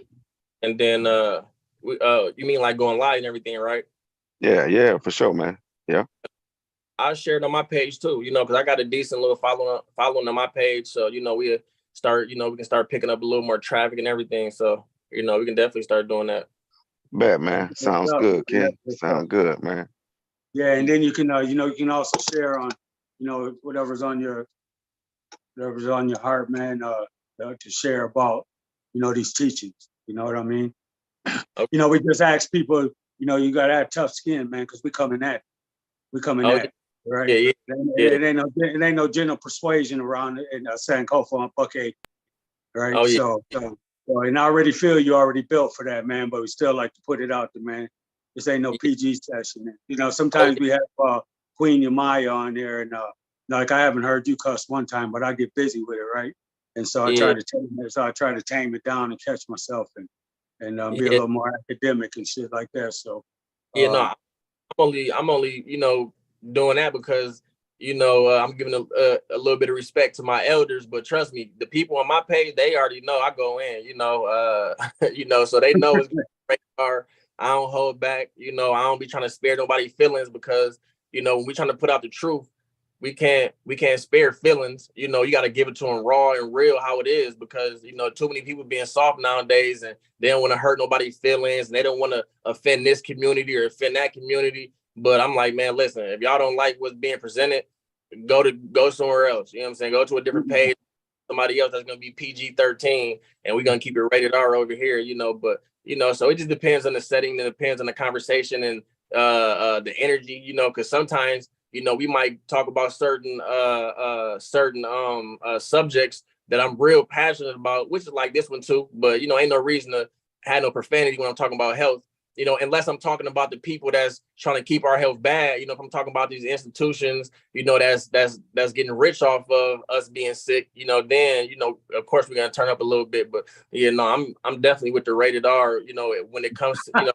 And then you mean like going live and everything, right? Yeah, for sure, man. Yeah. I shared on my page too, because I got a decent little following on my page. So, we can start picking up a little more traffic and everything. So, we can definitely start doing that. Bet, man. Sounds good, King. Sound good, man. Yeah, and then you can you can also share on, whatever's on your heart, man, to share about, these teachings. You know what I mean? Okay. We just ask people, you gotta have tough skin, man, because we coming at it, right? Yeah. It ain't no general persuasion around in Sankofa and Buckhead, right? Oh, yeah. So, and I already feel you already built for that, man, but we still like to put it out there, man. This ain't no PG session. Sometimes we have Queen Yamaya on there, and like I haven't heard you cuss one time, but I get busy with it, right? And so I try to tame it down and catch myself and be a little more academic and shit like that. So I'm only doing that because I'm giving a little bit of respect to my elders, but trust me, the people on my page, they already know I go in, so they know it's radar. I don't hold back, I don't be trying to spare nobody's feelings because when we trying to put out the truth, we can't spare feelings. You got to give it to them raw and real how it is because too many people being soft nowadays and they don't want to hurt nobody's feelings and they don't want to offend this community or offend that community. But I'm like, man, listen, if y'all don't like what's being presented, go somewhere else. You know what I'm saying? Go to a different page, somebody else that's gonna be PG-13, and we're gonna keep it rated R over here. But so it just depends on the setting, it depends on the conversation and the energy. Because sometimes we might talk about certain subjects that I'm real passionate about, which is like this one too. But ain't no reason to have no profanity when I'm talking about health. Unless I'm talking about the people that's trying to keep our health bad, if I'm talking about these institutions, that's getting rich off of us being sick, then, of course we're going to turn up a little bit, but I'm definitely with the rated R, when it comes to,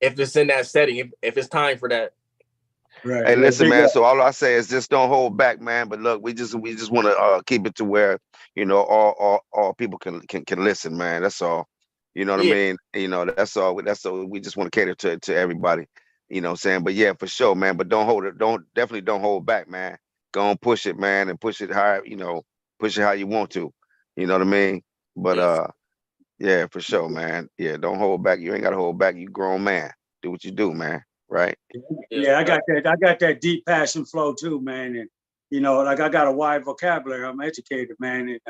if it's in that setting, if it's time for that. Right. Hey, listen, man. So all I say is just don't hold back, man. But look, we just want to keep it to where, all people can listen, man. That's all. You know what I mean? That's all. We just want to cater to everybody. You know what I'm saying? But yeah, for sure, man. But definitely don't hold back, man. Go and push it, man, and push it high, push it how you want to. You know what I mean? But yeah, for sure, man. Yeah, don't hold back. You ain't gotta hold back. You grown man. Do what you do, man. Right? Yeah, I got that deep passion flow too, man. And like I got a wide vocabulary. I'm educated, man. And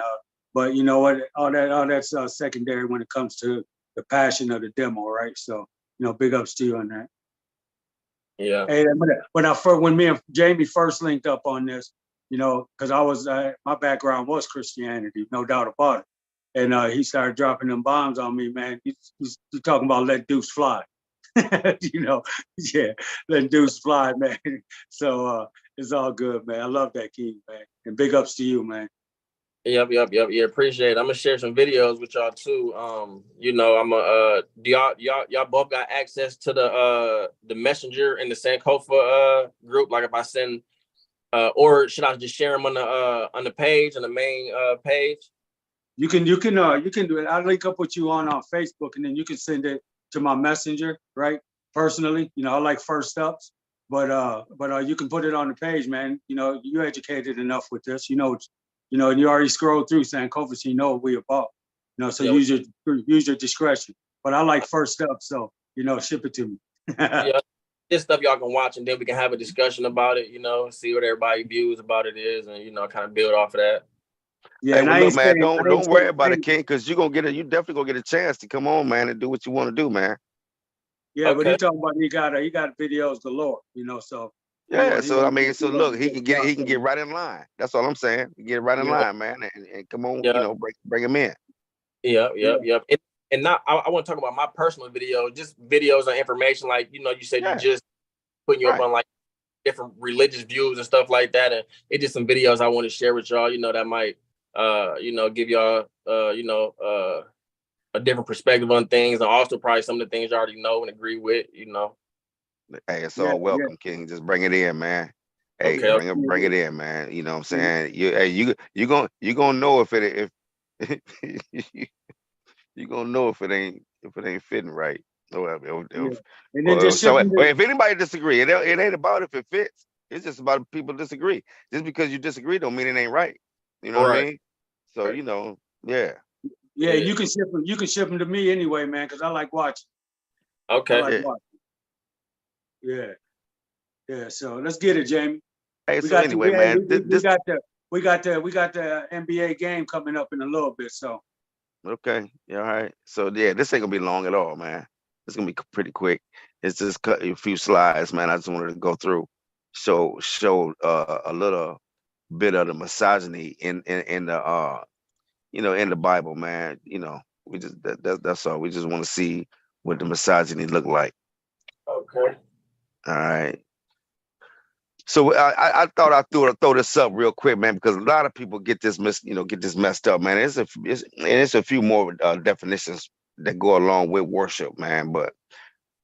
but you know what? All that's secondary when it comes to the passion of the demo, right? So big ups to you on that. Yeah. Hey, when me and Jamie first linked up on this, because I was my background was Christianity, no doubt about it. And he started dropping them bombs on me, man. He's talking about let deuce fly. Yeah, let deuce fly, man. So it's all good, man. I love that, King, man. And big ups to you, man. Yep. Yeah, appreciate it. I'm gonna share some videos with y'all too. I'm do y'all both got access to the messenger and the Sankofa group? Like if I send or should I just share them on the page, on the main page? You can do it. I'll link up with you on Facebook, and then you can send it to my messenger, right? Personally, I like first steps, but you can put it on the page, man. You educated enough with this, and you already scrolled through Sankofa, so you know what we about. So use your discretion. But I like first steps, so ship it to me. Yeah, this stuff y'all can watch, and then we can have a discussion about it. See what everybody's views about it is, and kind of build off of that. Yeah, hey, well, look, man, don't worry about it, King, because you definitely gonna get a chance to come on, man, and do what you want to do, man. Yeah, okay. But he talking about he got videos galore, so. Yeah, so I mean, so look, he can get right in line. That's all I'm saying. Get right in line, man, and come on, bring him in. Yep. And now I want to talk about my personal video, just videos on information, like you said you just putting you up on like different religious views and stuff like that, and it's just some videos I want to share with y'all, that might give y'all a different perspective on things, and also probably some of the things you already know and agree with. Hey, it's Yeah, all yeah, welcome, King. Just bring it in, man. Hey, Okay. bring it in, man. You know what I'm saying? You gonna know if if you gonna know if it ain't fitting right. Or yeah. And then just ship them or to, if anybody disagree, it ain't about if it fits. It's just about people disagree. Just because you disagree don't mean it ain't right. You know what I Right. mean? So Right. yeah. yeah, Yeah. you can ship them to me anyway, man, because I like watching. I Okay. like Yeah. watching. Yeah, yeah. So let's get it, Jamie. Hey, We so got the anyway, man, we got the NBA game coming up in a little bit. So okay, yeah, all right. So yeah, this ain't gonna be long at all, man. It's gonna be pretty quick. It's just cut a few slides, man. I just wanted to go through, show a little bit of the misogyny in the in the Bible, man. We just that's all. We just want to see what the misogyny look like. Okay. All right. So I thought I'd throw this up real quick, man, because a lot of people get this messed up, man. It's a few more definitions that go along with worship, man. But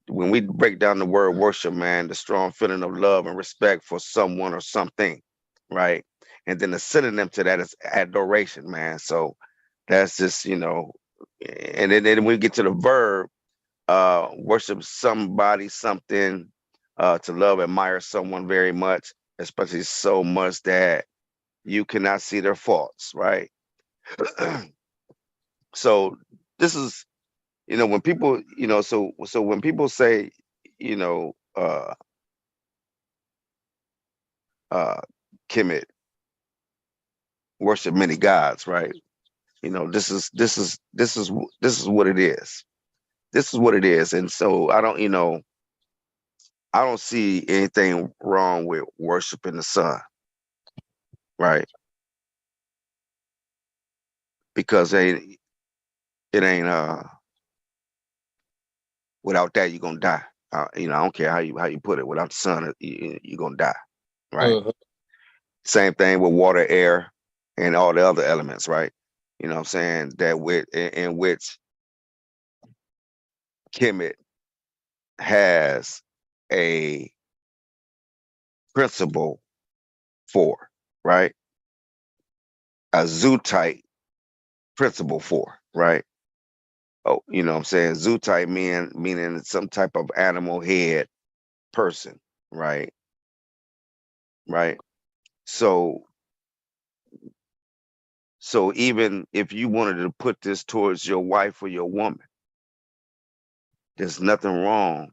when we break down the word worship, man, the strong feeling of love and respect for someone or something, right? And then the synonym to that is adoration, man. So that's just, and then we get to the verb, worship somebody, something, to love, admire someone very much, especially so much that you cannot see their faults, right? So this is, when people, so when people say, you know, uh, uh, Kemet worship many gods, right? This is what it is. This is what it is, and so I don't see anything wrong with worshiping the sun, right? Because it ain't without that you're gonna die. I don't care how you put it. Without the sun, you're gonna die, right? Mhm. Same thing with water, air, and all the other elements, right? You know what I'm saying? That in which Kemet has a principle for, right? A zootite principle for, right? Oh, you know what I'm saying? Zootite meaning some type of animal head person, right? Right. So even if you wanted to put this towards your wife or your woman, there's nothing wrong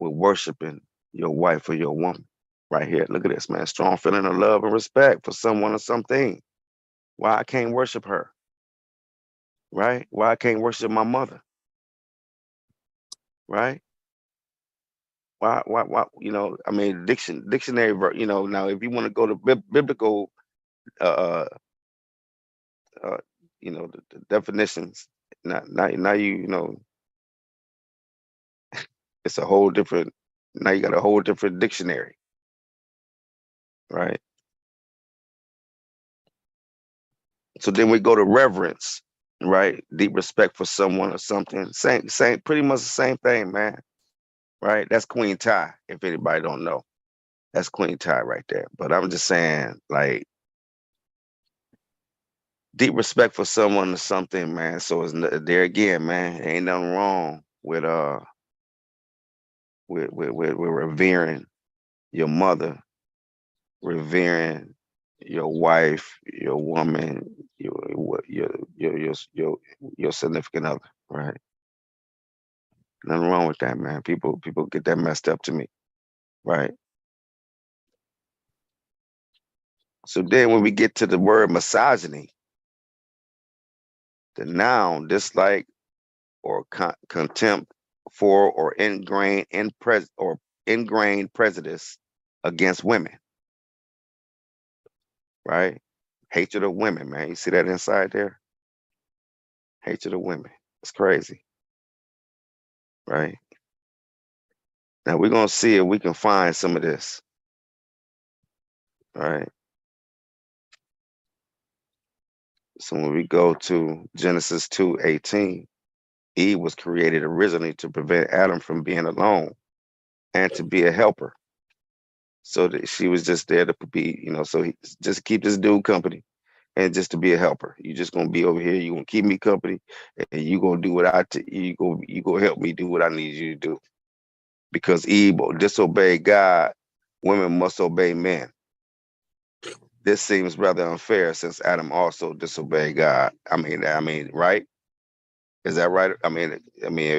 with worshiping your wife or your woman. Right here. Look at this, man. Strong feeling of love and respect for someone or something. Why I can't worship her? Right? Why I can't worship my mother? Right? Why, I mean, dictionary, now if you want to go to biblical, uh, uh, the definitions, now it's a whole different, now you got a whole different dictionary, right? So then we go to reverence, right? Deep respect for someone or something. Same, pretty much the same thing, man. Right? That's Queen Tie, if anybody don't know. That's Queen Tie right there. But I'm just saying, like, deep respect for someone or something, man. So there again, man. Ain't nothing wrong with with revering your mother, revering your wife, your woman, your significant other, right? Nothing wrong with that, man. People get that messed up to me, right? So then when we get to the word misogyny, the noun dislike or contempt for or ingrained prejudice against women, right? Hatred of women, man. You see that inside there? Hatred of women. It's crazy, right? Now we're gonna see if we can find some of this, right? So when we go to Genesis 2:18, Eve was created originally to prevent Adam from being alone and to be a helper. So that she was just there to be, so he just keep this dude company and just to be a helper. You just gonna be over here. You gonna keep me company, and you gonna do what you go help me do what I need you to do. Because Eve disobeyed God, women must obey men. This seems rather unfair since Adam also disobeyed God. I mean, right? Is that right? I mean,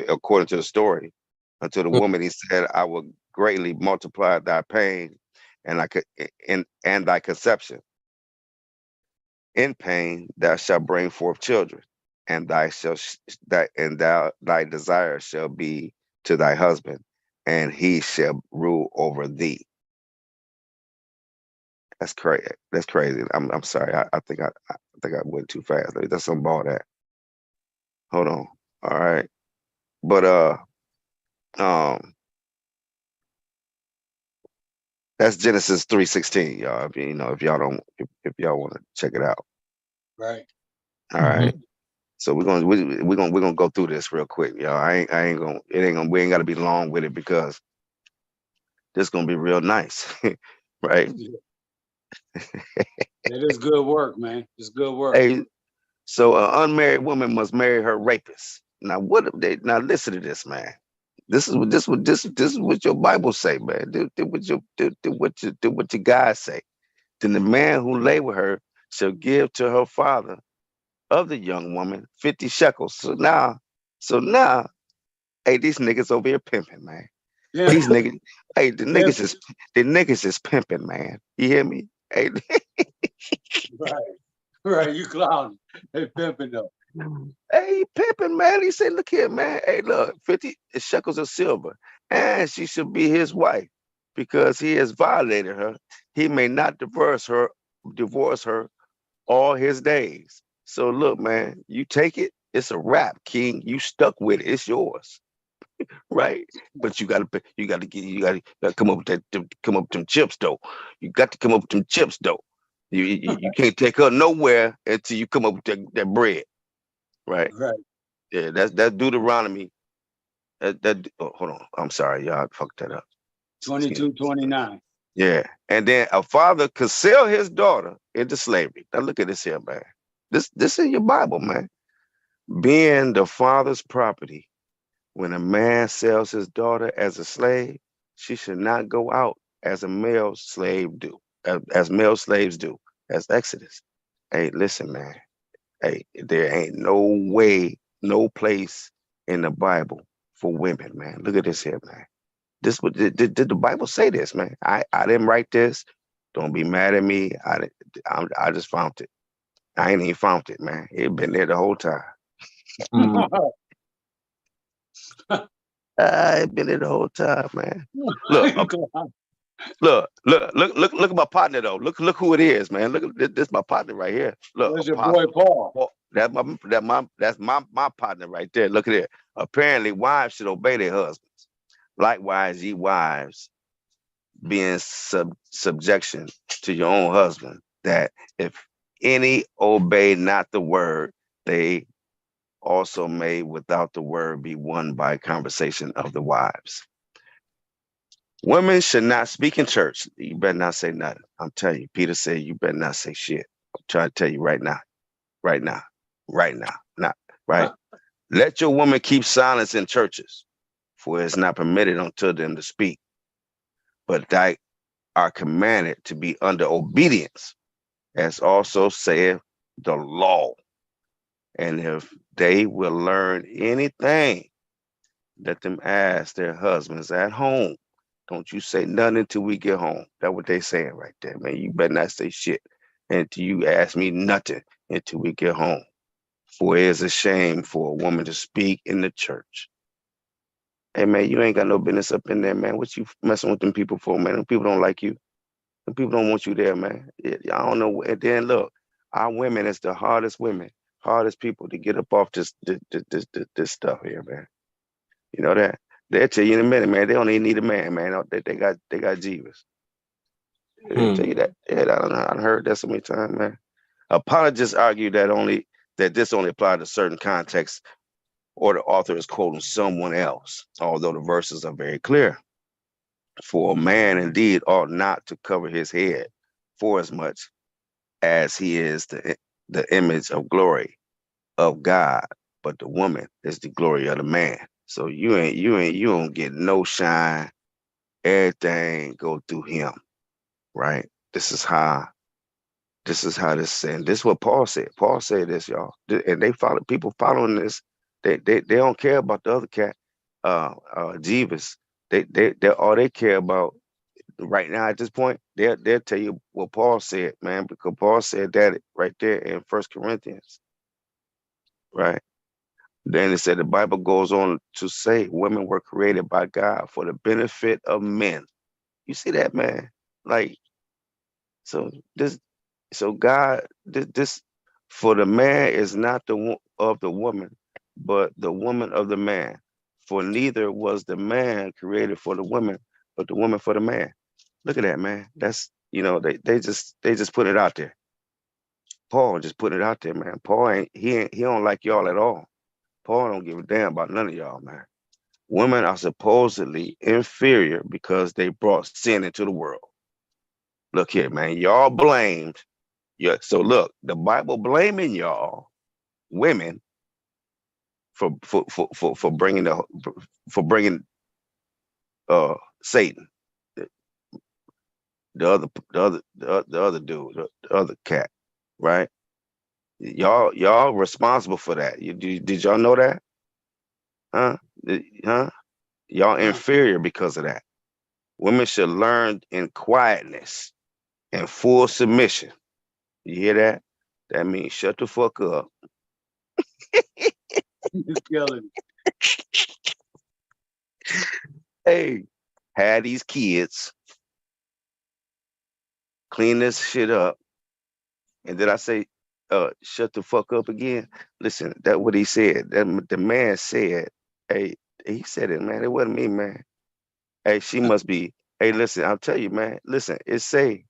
according to the story, unto the woman he said, "I will greatly multiply thy pain, and I could and thy conception. In pain thou shalt bring forth children, and thy desire shall be to thy husband, and he shall rule over thee." That's crazy. That's crazy. I'm sorry. I think I went too fast. Let me just unball that. Hold on. All right. But um that's Genesis 3:16, y'all. If y'all don't if y'all want to check it out. Right. All right. So we're gonna go through this real quick, y'all. I ain't gonna we ain't gotta be long with it because this gonna be real nice. Right? It is good work, man. It's good work. Hey, so an unmarried woman must marry her rapist. Now what if they now listen to this, man. This is what your Bible say, man. What your God say. Then the man who lay with her shall give to her father of the young woman 50 shekels. So now, hey, these niggas over here pimping, man. Yeah. These niggas, hey, Yeah. the niggas is pimping, man. You hear me? Hey, Right. Right. You clown. They pimping though. hey, pimping, man. He said, look here, man. Hey, look, 50 shekels of silver, and she should be his wife because he has violated her. He may not divorce her all his days. So look, man, you take it. It's a wrap, King. You stuck with it. It's yours, right? But you gotta come up with come up with them chips though. You got to come up with them chips though. You can't take her nowhere until you come up with that bread, right? Right. Yeah, that's Deuteronomy. Hold on. I'm sorry, y'all. I fucked that up. Excuse me. 22-29. Yeah, and then a father could sell his daughter into slavery. Now look at this here, man. This in your Bible, man. Being the father's property. When a man sells his daughter as a slave, she should not go out as a male slave do, as male slaves do, as Exodus. Hey, listen, man. Hey, there ain't no way, no place in the Bible for women, man. Look at this here, man. This what did the Bible say this, man? I didn't write this. Don't be mad at me. I just found it. I ain't even found it, man. It been there the whole time. I been there the whole time, man. Look, look at my partner though. Look who it is, man. Look at this, my partner right here. Look, There's your boy Paul. That's my partner right there. Look at it. Apparently, wives should obey their husbands. Likewise, ye wives, being subjection to your own husband, that if any obey not the word, they also may without the word be won by conversation of the wives. Women should not speak in church. You better not say nothing. I'm telling you, Peter said you better not say shit. I'm trying to tell you right now, right now, right now, not right. Let your woman keep silence in churches, for it is not permitted unto them to speak, but they are commanded to be under obedience, as also saith the law. And if they will learn anything, let them ask their husbands at home. Don't you say nothing until we get home. That's what they saying right there, man. You better not say shit until you ask me nothing until we get home. For it is a shame for a woman to speak in the church. Hey, man, you ain't got no business up in there, man. What you messing with them people for, man? Them people don't like you. Them people don't want you there, man. I don't know. And then look, our women is the hardest women, hardest people to get up off this stuff here, man. You know that? They'll tell you in a minute, man. They don't even need a man, man. They got Jeeves. They tell you that. Yeah, I heard that so many times, man. Apologists argue that this only applies to certain contexts or the author is quoting someone else, although the verses are very clear. For a man indeed ought not to cover his head for as much as he is the image of glory of God, but the woman is the glory of the man. So you don't get no shine. Everything go through him, right? This is saying. This is what Paul said. Paul said this, y'all. And they follow people following this. They don't care about the other cat, Jeeves. They all they care about right now at this point, they'll tell you what Paul said, man, because Paul said that right there in First Corinthians, right? Then it said the Bible goes on to say women were created by God for the benefit of men. You see that, man? Like, so this, so God, this for the man is not of the woman, but the woman of the man. For neither was the man created for the woman, but the woman for the man. Look at that, man. That's they just put it out there. Paul just put it out there, man. Paul he don't like y'all at all. Paul don't give a damn about none of y'all, man. Women are supposedly inferior because they brought sin into the world. Look here, man. Y'all blamed. Yeah. So look, the Bible blaming y'all women for bringing Satan, the, the other dude, the other cat, right? Y'all responsible for that. Did y'all know that? Huh? Huh? Y'all inferior because of that. Women should learn in quietness and full submission. You hear that? That means shut the fuck up. You're killing Hey, have these kids, clean this shit up. And did I say shut the fuck up again? Listen, that what he said. That the man said, hey, he said it, man. It wasn't me, man. Hey, she must be. Hey, listen, I'll tell you, man. Listen, it say,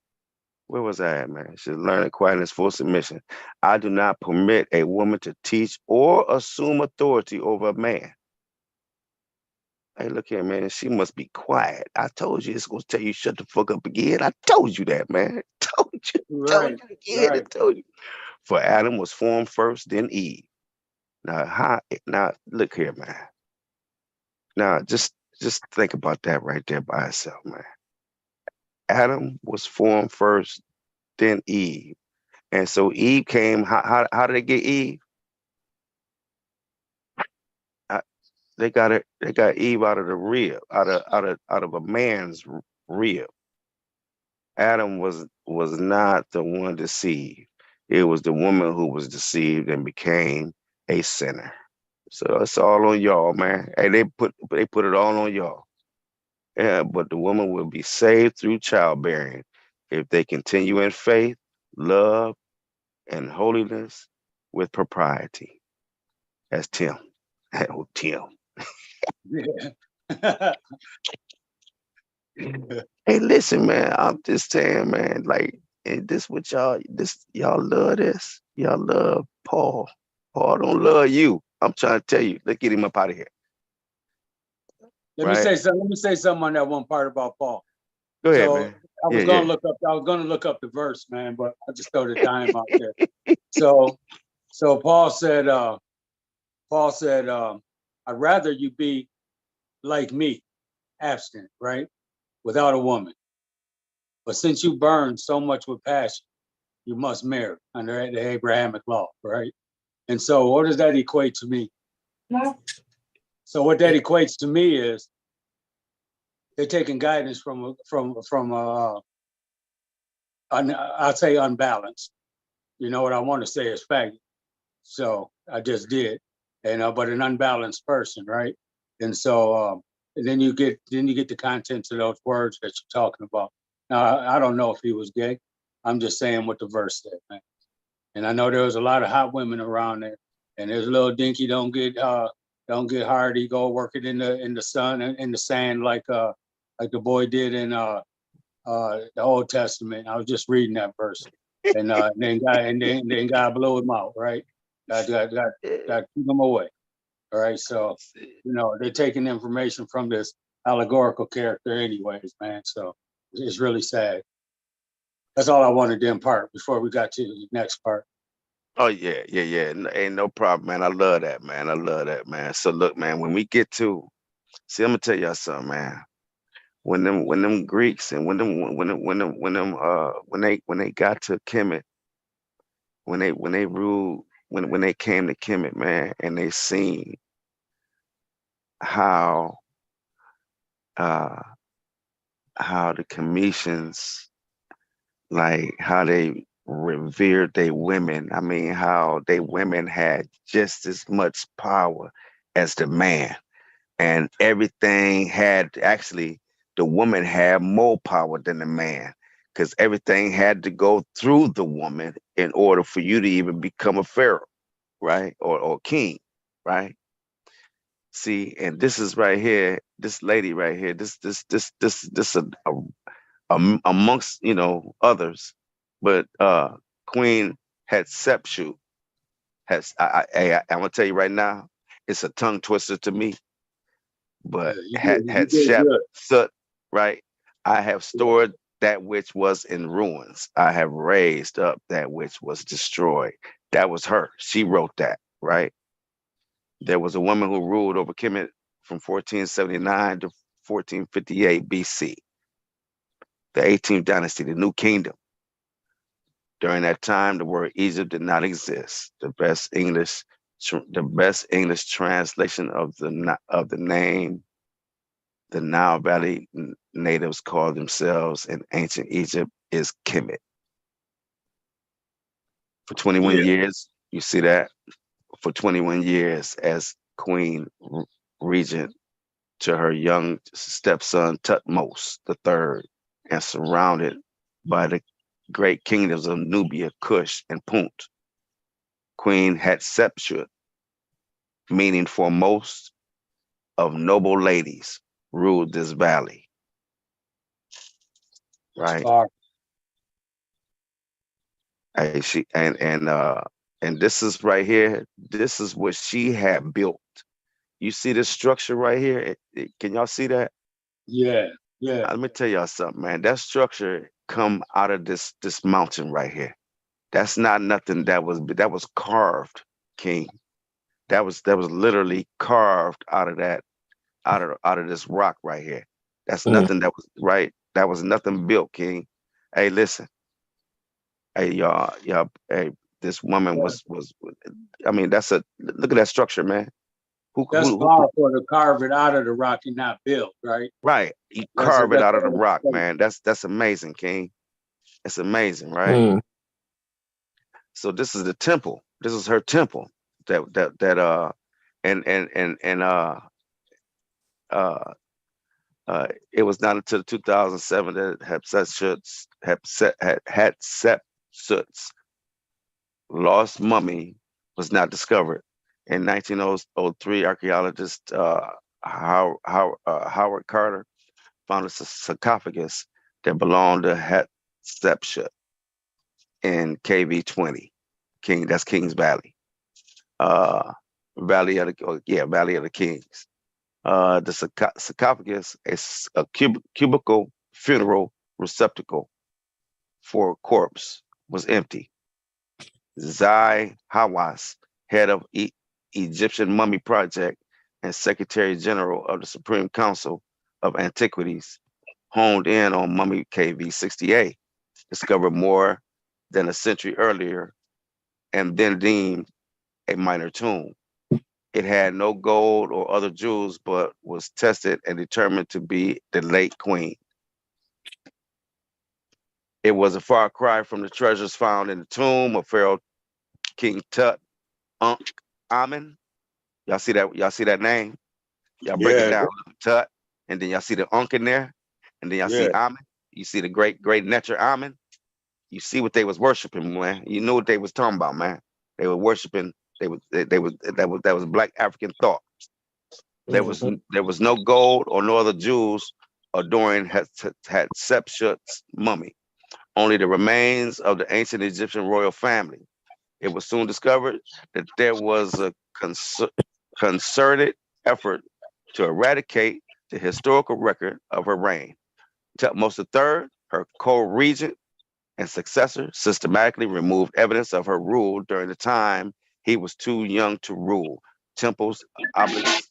where was I at, man? Should learn in quietness, full submission. I do not permit a woman to teach or assume authority over a man. Hey, look here, man. She must be quiet. I told you it's gonna tell you shut the fuck up again. I told you that, man. Told you, told right, you again. I right. told you. For Adam was formed first, then Eve. Now look here, man. Now just think about that right there by itself, man. Adam was formed first, then Eve. And so Eve came. How did they get Eve? Uh, they got it. They got Eve out of the rib, out of a man's rib. Adam was not the one deceived. It was the woman who was deceived and became a sinner. So it's all on y'all, man. Hey, they put it all on y'all. Yeah, but the woman will be saved through childbearing if they continue in faith, love, and holiness with propriety. That's Tim. Oh, Tim. Yeah. Hey, listen, man. I'm just saying, man. Like, and this what y'all love this. Y'all love Paul. Paul don't love you. I'm trying to tell you. Let's get him up out of here. Let me Right? say something. Let me say something on that one part about Paul. Go ahead, So man. I was Yeah, gonna yeah. look up. I was gonna look up the verse, man, but I just throw the dime out there. So, so Paul said. I'd rather you be like me, abstinent, right, without a woman. But since you burn so much with passion, you must marry under the Abrahamic law, right? And so, what does that equate to me? So, what that equates to me is they're taking guidance from I'd say unbalanced. You know what I want to say is fact. So I just did, and but an unbalanced person, right? And so and then you get the contents of those words that you're talking about. Now I don't know if he was gay. I'm just saying what the verse said, man. And I know there was a lot of hot women around there, and there's a little dinky don't get hard. He go work it in the sun and in the sand like the boy did in the Old Testament. I was just reading that verse, and then God blew him out, right? Got keep him away. All right, so they're taking information from this allegorical character, anyways, man. So it's really sad. That's all I wanted to impart before we got to the next part. Oh yeah, yeah, yeah. Ain't no problem, man. I love that, man. I love that, man. So look, man, when we get to see, I'm gonna tell y'all something, man. When them Greeks and when they got to Kemet, when they ruled when they came to Kemet, man, and they seen how uh how the Cometians, like how they revered their women. I mean, how they women had just as much power as the man, and everything had actually the woman had more power than the man, because everything had to go through the woman in order for you to even become a pharaoh, right, or king, right. See, and this is right here, this lady right here, this amongst others, but Queen Hatshepsut has I'm gonna tell you right now, it's a tongue twister to me, but You had did Shep good. Sut, right? I have stored that which was in ruins. I have raised up that which was destroyed. That was her. She wrote that, right? There was a woman who ruled over Kemet from 1479 to 1458 BC, the 18th dynasty, the New Kingdom. During that time, the word Egypt did not exist. The best English translation of the name the Nile Valley natives called themselves in ancient Egypt is Kemet. For 21 Yeah, years, you see that? For 21 years as Queen Regent to her young stepson Tutmos III, and surrounded by the great kingdoms of Nubia, Kush, and Punt. Queen Hatshepsut, meaning foremost of noble ladies, ruled this valley, it's right? far. And she and this is right here. This is what she had built. You see this structure right here? Can y'all see that? Yeah, yeah. Let me tell y'all something, man. That structure come out of this mountain right here. That's not nothing that was carved, King. That was literally carved out of that out of this rock right here. That's Mm. nothing that was right. That was nothing built, King. Hey, listen. Hey, y'all. Hey, this woman Yeah. was. I mean, that's a look at that structure, man. That's Who powerful to carve it out of the rock and not build, right? right? You That's a carve it that's out of the rock, a, man. That's amazing, King. It's amazing, right? Mm. So this is the temple. This is her temple. That uh it was not until 2007 that Hatshepsut's lost mummy was not discovered. In 1903, archaeologist Howard Carter found a sarcophagus that belonged to Hatshepsut in KV 20. That's Kings Valley. Uh, Valley of the Kings. The sarcophagus is a cubical funeral receptacle for a corpse was empty. Zai Hawass, head of Egyptian Mummy Project and Secretary General of the Supreme Council of Antiquities, honed in on Mummy KV 68, discovered more than a century earlier and then deemed a minor tomb. It had no gold or other jewels, but was tested and determined to be the late queen. It was a far cry from the treasures found in the tomb of Pharaoh King Tut Ankh Amen. Y'all see that? Y'all see that name? Y'all break it yeah, down. Tut, and then y'all see the Ankh in there, and then y'all yeah, see Amen. You see the great Neter Amen. You see what they was worshiping, man. You know what they was talking about, man. They were worshiping. They was that was Black African thought. Mhm. There was no gold or no other jewels adorning Hatshepsut's mummy. Only the remains of the ancient Egyptian royal family. It was soon discovered that there was a concerted effort to eradicate the historical record of her reign. Thutmose III, her co-regent and successor, systematically removed evidence of her rule during the time he was too young to rule. Temples, obelisks,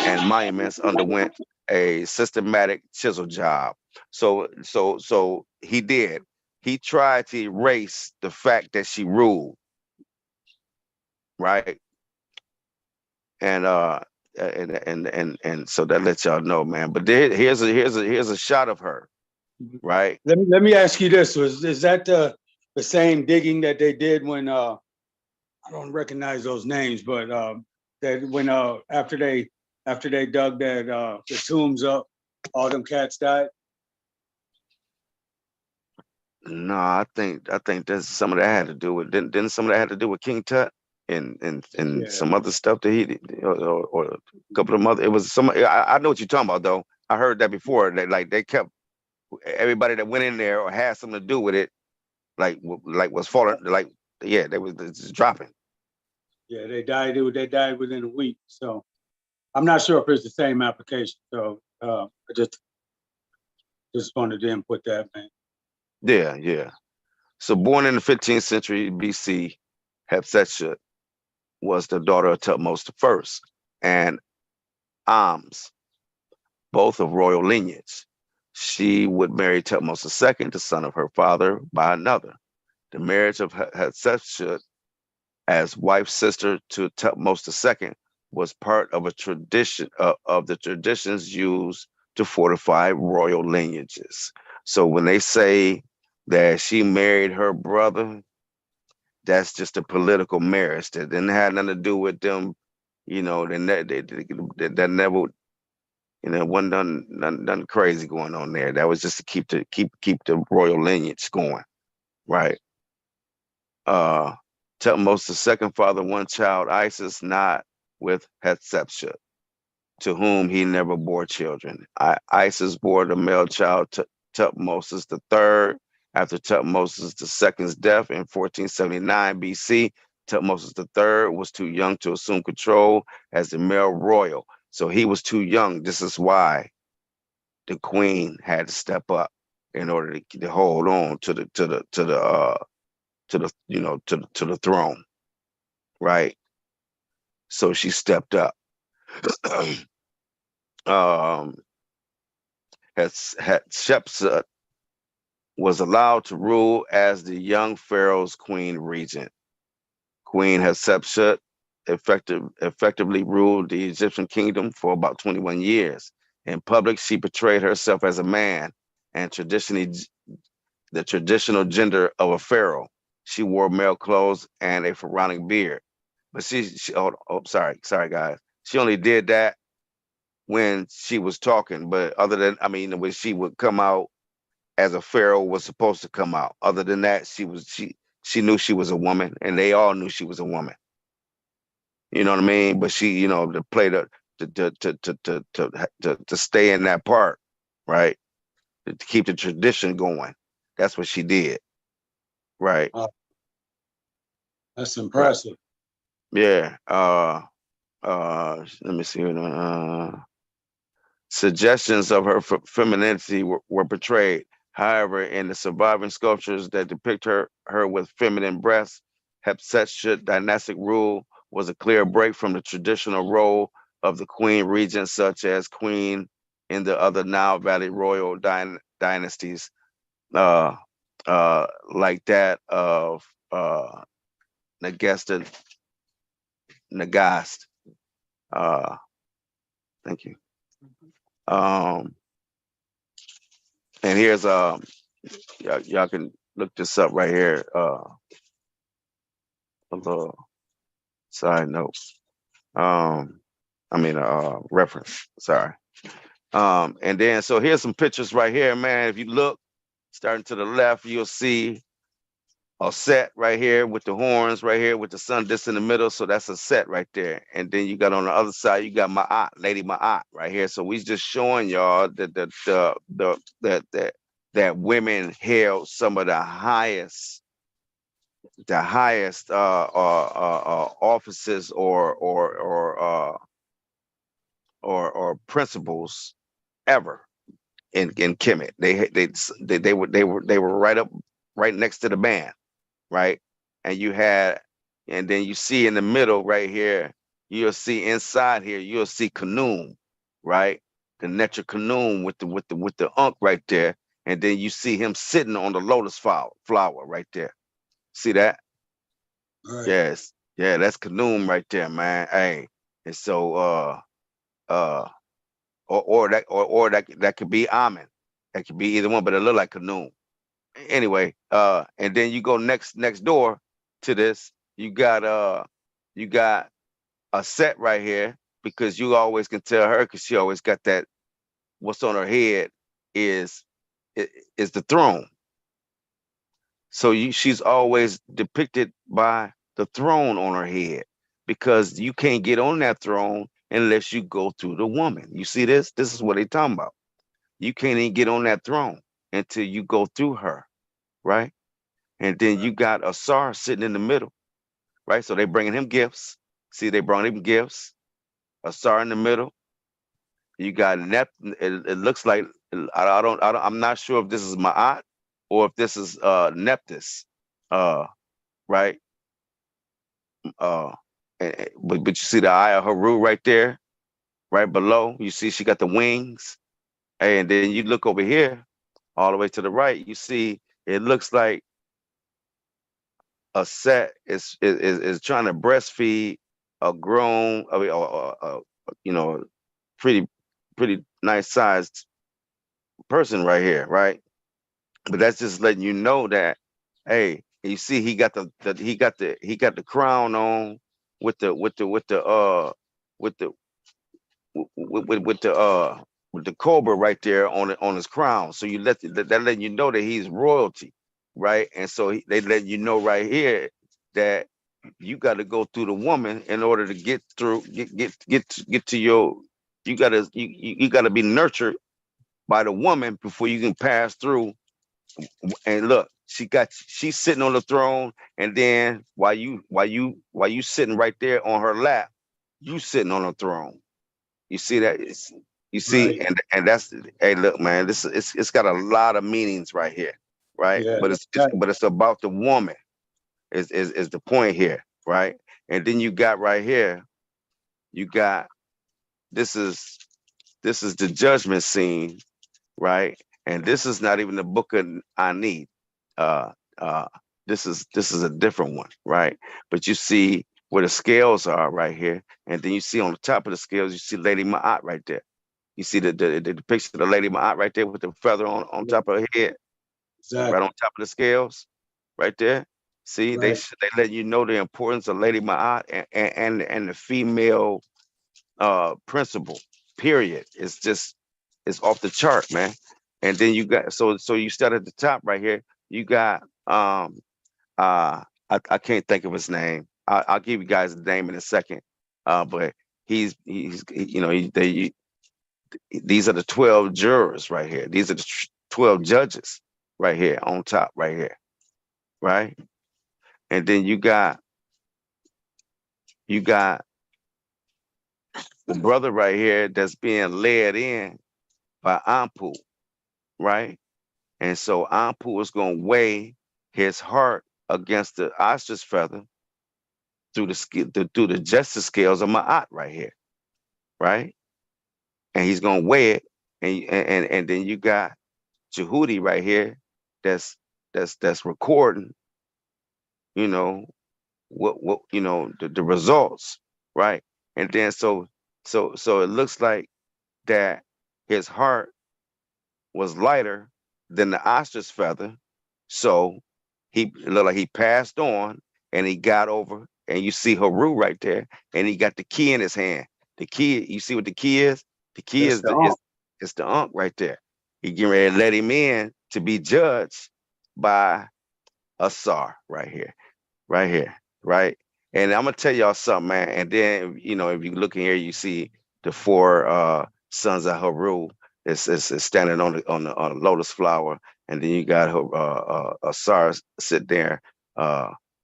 and monuments underwent a systematic chisel job. So he did. He tried to erase the fact that she ruled, right? And and so that lets y'all know, man. But here's a shot of her, right? Let me ask you this: is that the same digging that they did when I don't recognize those names, but that when after they dug that the tombs up, all them cats died? No, I think that's some of that had to do with didn't some of that had to do with King Tut and Yeah. some other stuff that he did, or a couple of other. It was some. I know what you're talking about though. I heard that before. That like they kept everybody that went in there or had something to do with it, like was falling. Like yeah, they was just dropping. Yeah, they died. They died within a week. So I'm not sure if it's the same application. So I just wanted to input that, man. Yeah, yeah. So born in the 15th century BC, Hatshepsut was the daughter of Thutmose I and Ams, both of royal lineage. She would marry Thutmose II, the son of her father, by another. The marriage of Hatshepsut as wife's sister to Thutmose II was part of a tradition of the traditions used to fortify royal lineages. So when they say that she married her brother, that's just a political marriage that didn't have nothing to do with them. You know, that never, wasn't nothing crazy going on there. That was just to keep the royal lineage going, right? Thutmose II fathered one child, Isis, not with Hatshepsut, to whom he never bore children. Isis bore the male child Thutmose III. After Thutmose II's death in 1479 BC, Thutmose III was too young to assume control as the male royal. So he was too young. This is why the queen had to step up in order to hold on to the throne, right? So she stepped up. Hatshepsut was allowed to rule as the young pharaoh's queen regent. Queen Hatshepsut effectively ruled the Egyptian kingdom for about 21 years. In public, she portrayed herself as a man and the traditional gender of a pharaoh. She wore male clothes and a pharaonic beard. But sorry guys. She only did that when she was talking, but when she would come out as a pharaoh was supposed to come out. Other than that, she knew she was a woman, and they all knew she was a woman. You know what I mean? But she, to play to stay in that part, right? To keep the tradition going. That's what she did, right? That's impressive. Yeah. Let me see. Suggestions of her femininity were portrayed. However, in the surviving sculptures that depict her with feminine breasts, Hatshepsut dynastic rule was a clear break from the traditional role of the queen regent, such as queen in the other Nile Valley royal dynasties, like that of Nagast. Thank you. And here's y'all can look this up right here. A little side note. Reference. Sorry. And then so here's some pictures right here, man. If you look, starting to the left, you'll see a set right here with the horns right here with the sun just in the middle. So that's a set right there. And then you got on the other side, you got Ma'at, Lady Ma'at right here. So we just showing y'all that women held some of the highest the highest offices or principals ever in Kemet. They were right next to the band, right? And you had, and then you see in the middle right here, you'll see inside here, you'll see Kanum, right? The Netra Kanum with the unk right there, and then you see him sitting on the lotus flower right there. See that? Right. Yes, yeah, that's Kanum right there, man. Hey, and so uh, or that could be Amen. That could be either one, but it look like Kanum. Anyway, and then you go next door to this, you got a set right here, because you always can tell her, because she always got that, what's on her head is is the throne. So she's always depicted by the throne on her head, because you can't get on that throne unless you go through the woman. You see this? This is what they talking about. You can't even get on that throne until you go through her, right? And then you got Asar sitting in the middle, right? So they bringing him gifts. See, they brought him gifts. Asar in the middle. You got It looks like, I'm not sure if this is Ma'at or if this is Neptus, uh, right? Uh, but you see the eye of Haru right there, right below. You see she got the wings. And then you look over here, all the way to the right. You see it looks like a set is trying to breastfeed a grown, you know, pretty pretty nice sized person right here, right? But that's just letting you know that, hey, you see he got the crown on with the with the with the with the with the with the cobra right there on his crown. So that letting you know that he's royalty, right? And so they let you know right here that you got to go through the woman in order to get through, get to your. You gotta be nurtured by the woman before you can pass through. And look, she's sitting on the throne, and then while you sitting right there on her lap, you sitting on the throne. You see that? You see, Right. and that's, hey, look, man, it's got a lot of meanings right here, right? Yeah. But it's about the woman is the point here, right? And then you got right here, you got this is this is the judgment scene, right? And this is not even the book of I need. Uh, uh, this is a different one, right? But you see where the scales are right here, and then you see on the top of the scales, you see Lady Ma'at right there. You see the depiction of the Lady Ma'at right there with the feather on Yeah. top of her head, right Exactly. on top of the scales, right there. See, Right. they let you know the importance of Lady Ma'at and the female principle. Period. It's off the chart, man. And then you got, so you start at the top right here. You got I can't think of his name. I'll give you guys the name in a second. But he's you know these are the 12 jurors right here. These are the 12 judges right here on top right here, right? And then you got the brother right here that's being led in by Ampu, right? And so Ampu is going to weigh his heart against the ostrich feather through the justice scales of Ma'at right here, right? And he's going to weigh it, and then you got Jehudi right here, that's that's recording, you know, what the results, right? And then so it looks like that his heart was lighter than the ostrich feather. So he it looked like he passed on, and he got over, and you see Haru right there, and he got the key in his hand. The key, you see what the key is? The key That's is the art. it's the unk right there. He getting ready to let him in to be judged by Asar right here, right here, right? And I'm gonna tell y'all something, man. And then, if you look in here, you see the four sons of Haru is standing on the lotus flower, and then you got Asar sit there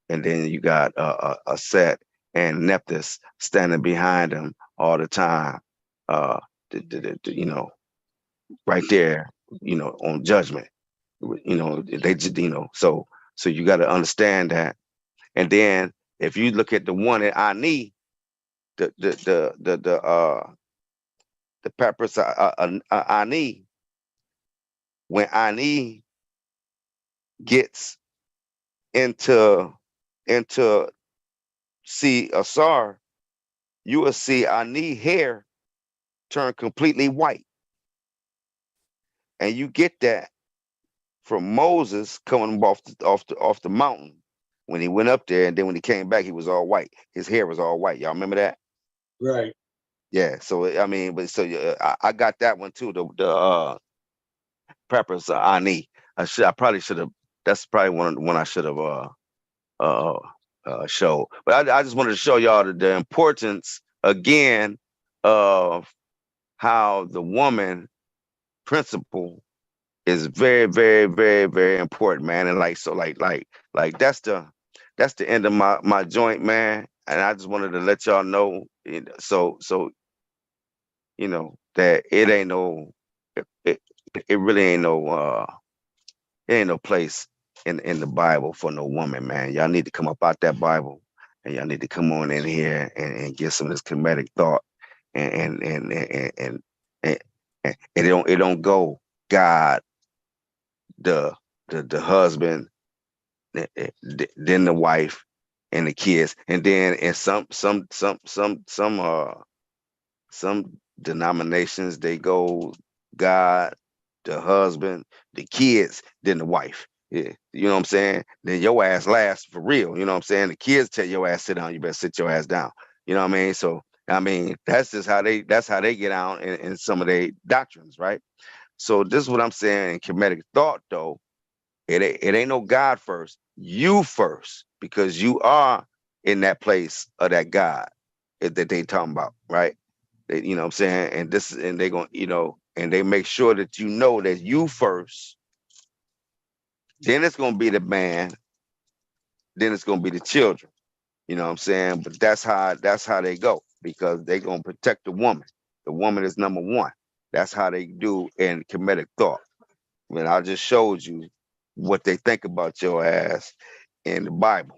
and then you got a Set and Nephthys standing behind him all the time. Uh, you know, right there, on judgment. They just, so you got to understand that. And then if you look at the one at Ani, the peppers Ani, when Ani gets into see Asar, you will see Ani hair turn completely white, and you get that from Moses coming off the mountain when he went up there, and then when he came back, he was all white. His hair was all white. Y'all remember that? Right. Yeah. So I mean, but so I got that one too. The peppers Ani. I probably should have. That's probably one I should have uh showed. But I just wanted to show y'all the importance again of how the woman principle is very, very, very, very important, man. And like so, like that's the end of my joint, man. And I just wanted to let y'all know, so that it ain't no, it, it really ain't no, it ain't no place in the Bible for no woman, man. Y'all need to come up out that Bible, and y'all need to come on in here and get some of this comedic thought, and, and it don't go God, the the husband, then the wife and the kids, and then in some denominations they go God, the husband, the kids, then the wife. Yeah, you know what I'm saying? Then your ass last for real. You know what I'm saying? The kids tell your ass sit down. You better sit your ass down. You know what I mean? So I mean that's just how they get out in some of their doctrines, right? So this is what I'm saying in comedic thought, though. It ain't no God first. You first, because you are in that place of that God that they talking about, right? You know what I'm saying? And they going, and they make sure that you know that you first, then it's gonna be the man, then it's gonna be the children. You know what I'm saying? But that's how they go, because they gonna protect the woman. The woman is number one. That's how they do in comedic thought. When I just showed you what they think about your ass in the Bible.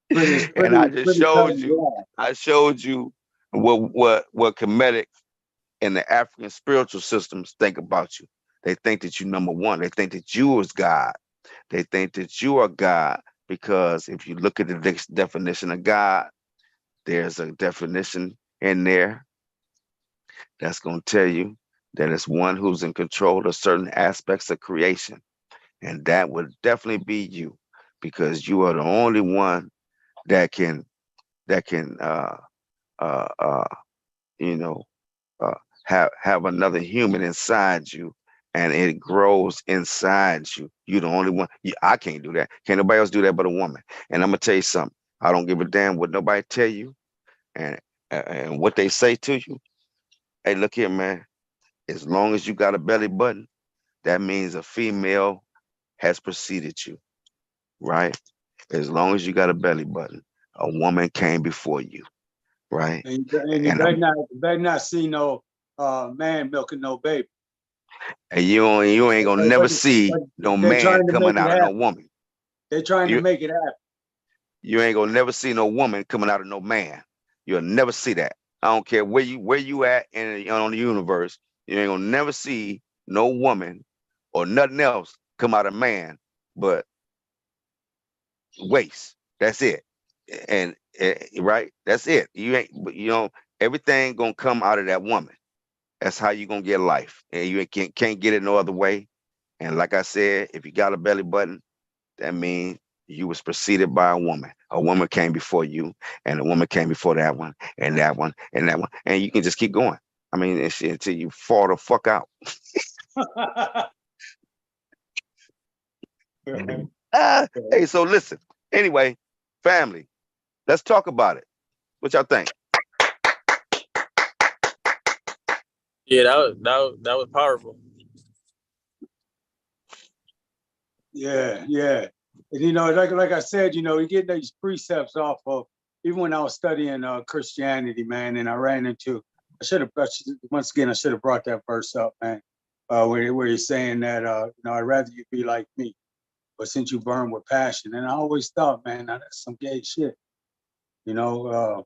Pretty, And pretty, I just pretty cut showed and you, dry. I showed you what comedic and the African spiritual systems think about you. They think that you number one. They think that you is God. They think that you are God, because if you look at the definition of God, there's a definition in there that's going to tell you that it's one who's in control of certain aspects of creation. And that would definitely be you, because you are the only one that can uh, uh, you know have another human inside you, and it grows inside you. You're the only one. I can't do that. Can't nobody else do that but a woman. And I'm gonna tell you something. I don't give a damn what nobody tell you, and and what they say to you. Hey, look here, man. As long as you got a belly button, that means a female has preceded you, right? As long as you got a belly button, a woman came before you, right? And you And I'm better not see no man milking no baby. and you ain't gonna never But see no they're man trying to make coming it out of no happen. woman. They're trying to You make it happen. you ain't gonna never see no woman coming out of no man. You'll never see that. I don't care where you at on the universe. You ain't gonna never see no woman or nothing else come out of man but waste. That's it. And right, that's it. You ain't, but everything gonna come out of that woman. That's how you gonna get life, and you can't get it no other way. And like I said, if you got a belly button, that means you was preceded by a woman. A woman came before you, and a woman came before that one, and that one, and that one, and you can just keep going. I mean, and shit, until you fall the fuck out. Hey, so listen. Anyway, family, let's talk about it. What y'all think? Yeah, that was powerful. Yeah, yeah. And you know, like I said, you know, you get these precepts off of even when I was studying Christianity, man, and I ran into once again I should have brought that verse up, man. Where you're saying that you know, I'd rather you be like me, but since you burn with passion. And I always thought, man, now that's some gay shit. You know,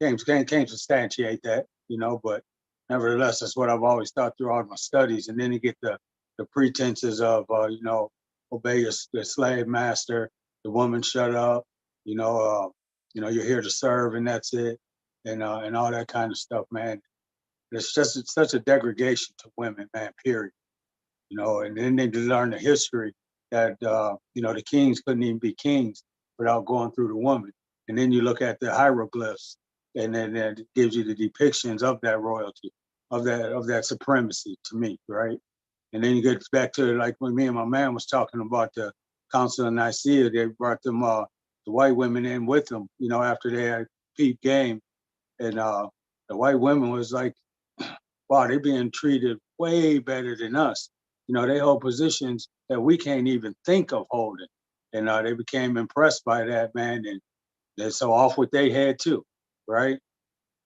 can't substantiate that, you know, but nevertheless, that's what I've always thought throughout my studies. And then you get the pretenses of, you know, obey the slave master, the woman shut up, you know, you're here to serve and that's it, and all that kind of stuff, man. It's such a degradation to women, man. Period. You know, and then they learn the history that you know, the kings couldn't even be kings without going through the woman. And then you look at the hieroglyphs, and then it gives you the depictions of that royalty, of that supremacy to me, right? And then you get back to like when me and my man was talking about the Council of Nicaea, they brought them the white women in with them, you know, after they had peep game, and the white women was like, wow, they're being treated way better than us. You know, they hold positions that we can't even think of holding. And they became impressed by that, man. And so off with their head too, right?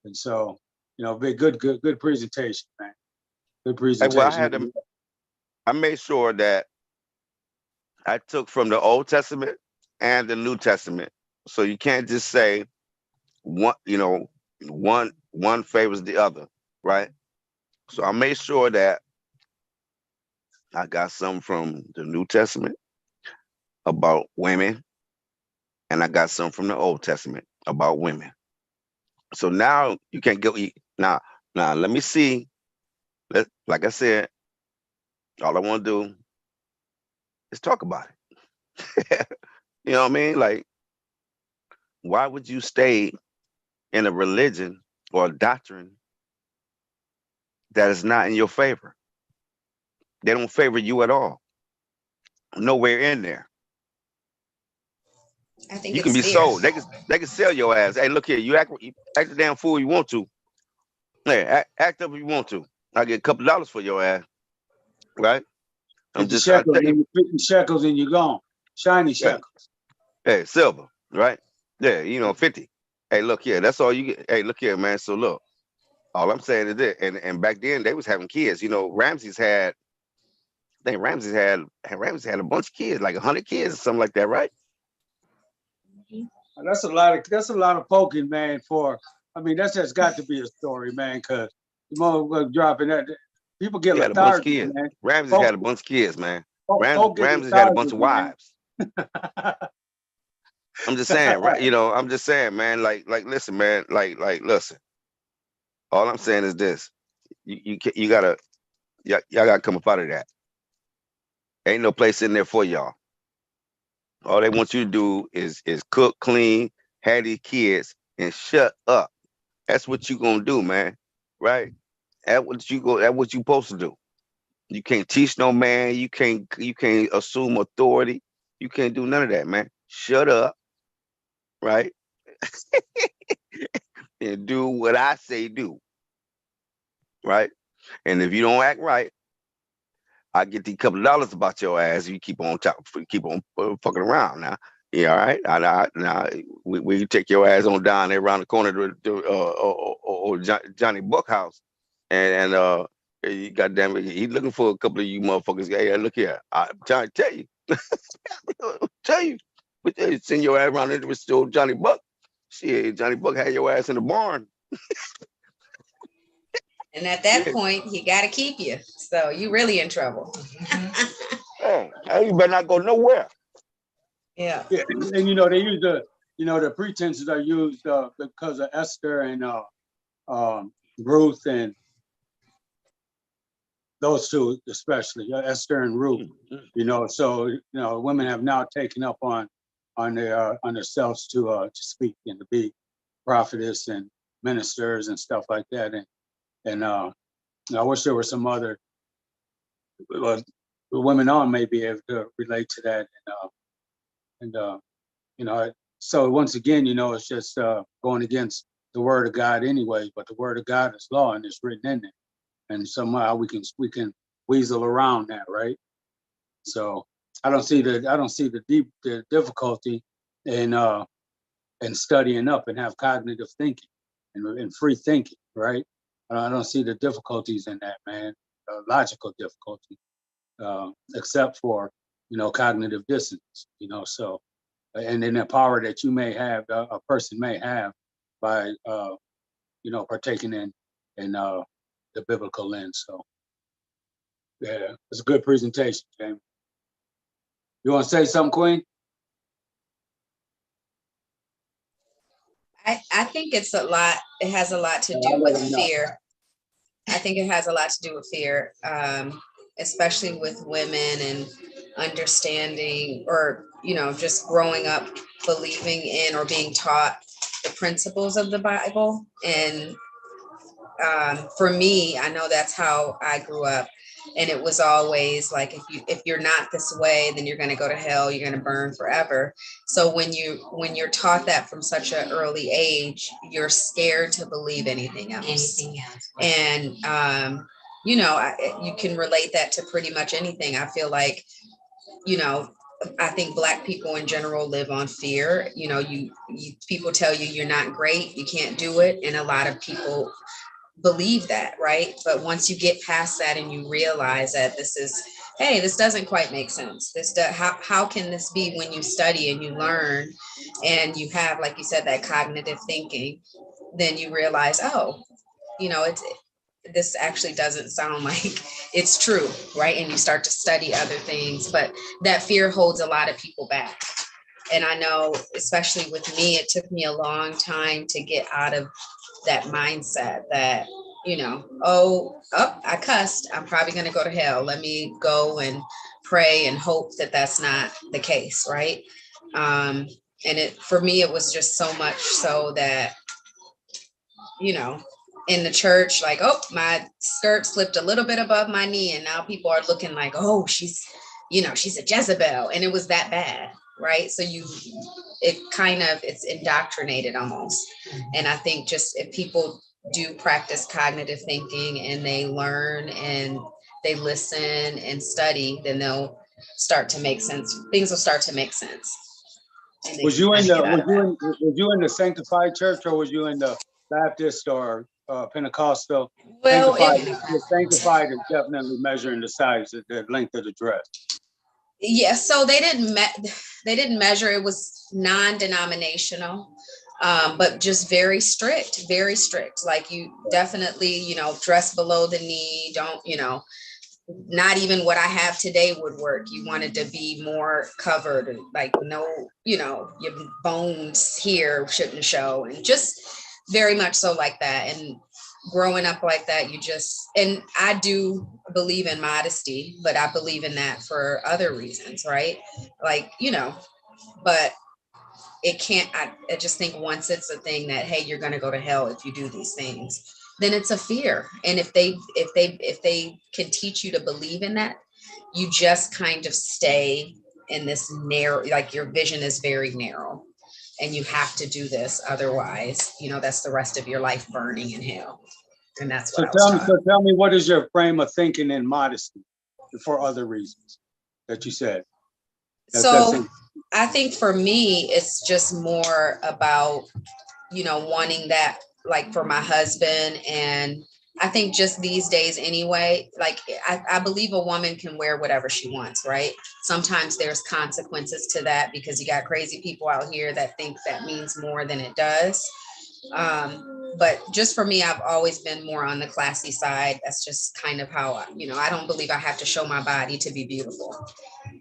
And so, you know, good presentation, man. Good Hey, well, presentation. I made sure that I took from the Old Testament and the New Testament. So you can't just say one, you know, one favors the other, right? So I made sure that I got some from the New Testament about women, and I got some from the Old Testament about women. So now you can't go now. Now let me see. Like I said, all I want to do is talk about it. You know what I mean? Like, why would you stay in a religion or a doctrine that is not in your favor? They don't favor you at all. Nowhere in there. I think You can it's be fear. sold. They can sell your ass. Hey, look here. You act the damn fool you want to. Hey, act up if you want to. I get a couple dollars for your ass, right? I'm 50 just trying to shekels, tell you. and 50 shekels and you're gone. Shiny Yeah. shekels. Hey, silver, right? Yeah, you know, 50. Hey, look here. That's all you get. Hey, look here, man. So look, all I'm saying is this. And back then they was having kids. You know, I think Ramses had a bunch of kids, like 100 kids or something like that, right? That's a lot of poking, man. I mean, that's just got to be a story, man. Because the motherfucker dropping that, people get He had a bunch of lethargic, kids. man. Ramses Folk, had a bunch of kids, man. folk get Ramses had a bunch lethargic, of man. wives. I'm just saying, right? You know, I'm just saying, man. Listen, man. Listen. All I'm saying is this: you gotta, y'all gotta come up out of that. Ain't no place in there for y'all. All they want you to do is cook, clean, have these kids, and shut up. That's what you gonna do, man. Right? That's what you supposed to do. You can't teach no man. You can't assume authority. You can't do none of that, man. Shut up, right? And do what I say do, right? And if you don't act right, I get these couple of dollars about your ass. You keep on fucking around now. Yeah, all right. Now we take your ass on down there around the corner to Johnny Buckhouse, and he goddamn it, he looking for a couple of you motherfuckers. Hey, look here, I'm trying to tell you, tell you, send your ass around there with still Johnny Buck. Shit, Johnny Buck had your ass in the barn. And at that Yeah. point, he got to keep you. So you really in trouble. Hey, you better not go nowhere. Yeah. Yeah, and you know, they use the pretenses are used because of Esther and Ruth and those two especially, Esther and Ruth. You know, so you know, women have now taken up on themselves to speak and to be prophetess and ministers and stuff like that. And I wish there were some other women on maybe able to relate to that. And you know, so once again, you know, it's just going against the word of God anyway. But the word of God is law and it's written in there. And somehow we can weasel around that, right? So I don't see the difficulty in studying up and have cognitive thinking and free thinking, right? I don't see the difficulties in that, man. Logical difficulty, except for cognitive dissonance. So and then the power that you may have, a person may have by partaking in the biblical lens. So yeah, it's a good presentation, Jamie. You want to say something, Queen? I think it's a lot. It has a lot to do with fear. I think it has a lot to do with fear, especially with women and understanding, or just growing up believing in or being taught the principles of the Bible. And for me, I know that's how I grew up. And it was always like, if you're not this way, then you're going to go to hell, you're going to burn forever. So when you're taught that from such an early age, you're scared to believe anything else. And you can relate that to pretty much anything. I feel like, I think Black people in general live on fear. People tell you you're not great, you can't do it, and a lot of people believe that, right? But once you get past that and you realize that this doesn't quite make sense. How can this be? When you study and you learn and you have, like you said, that cognitive thinking, then you realize, this actually doesn't sound like it's true, right? And you start to study other things, but that fear holds a lot of people back. And I know, especially with me, it took me a long time to get out of that mindset that, I cussed, I'm probably going to go to hell. Let me go and pray and hope that that's not the case, right? And for me, it was just so much so that, in the church, like, oh, my skirt slipped a little bit above my knee, and now people are looking like, oh, she's a Jezebel, and it was that bad, right? So it's indoctrinated almost. And I think just if people do practice cognitive thinking and they learn and they listen and study, then they'll start to make sense. Things will start to make sense. Was you in the sanctified church, or was you in the Baptist or Pentecostal? Well, sanctified is definitely measuring the size, the length of the dress. Yeah, so they didn't measure. It was non-denominational, but just very strict, very strict. Like, you definitely, dress below the knee. Don't, not even what I have today would work. You wanted to be more covered, like, no, your bones here shouldn't show, and just very much so like that. And growing up like that, and I do believe in modesty, but I believe in that for other reasons, right? Like, but it can't, I just think once it's a thing that, hey, you're going to go to hell if you do these things, then it's a fear. And if they can teach you to believe in that, you just kind of stay in this narrow, like, your vision is very narrow, and you have to do this. Otherwise, that's the rest of your life burning in hell. And that's what So tell me, what is your frame of thinking in modesty for other reasons that you said? I think for me, it's just more about, wanting that, like, for my husband. And I think just these days anyway, like, I believe a woman can wear whatever she wants, right? Sometimes there's consequences to that, because you got crazy people out here that think that means more than it does. But just for me, I've always been more on the classy side. That's just kind of how, I don't believe I have to show my body to be beautiful.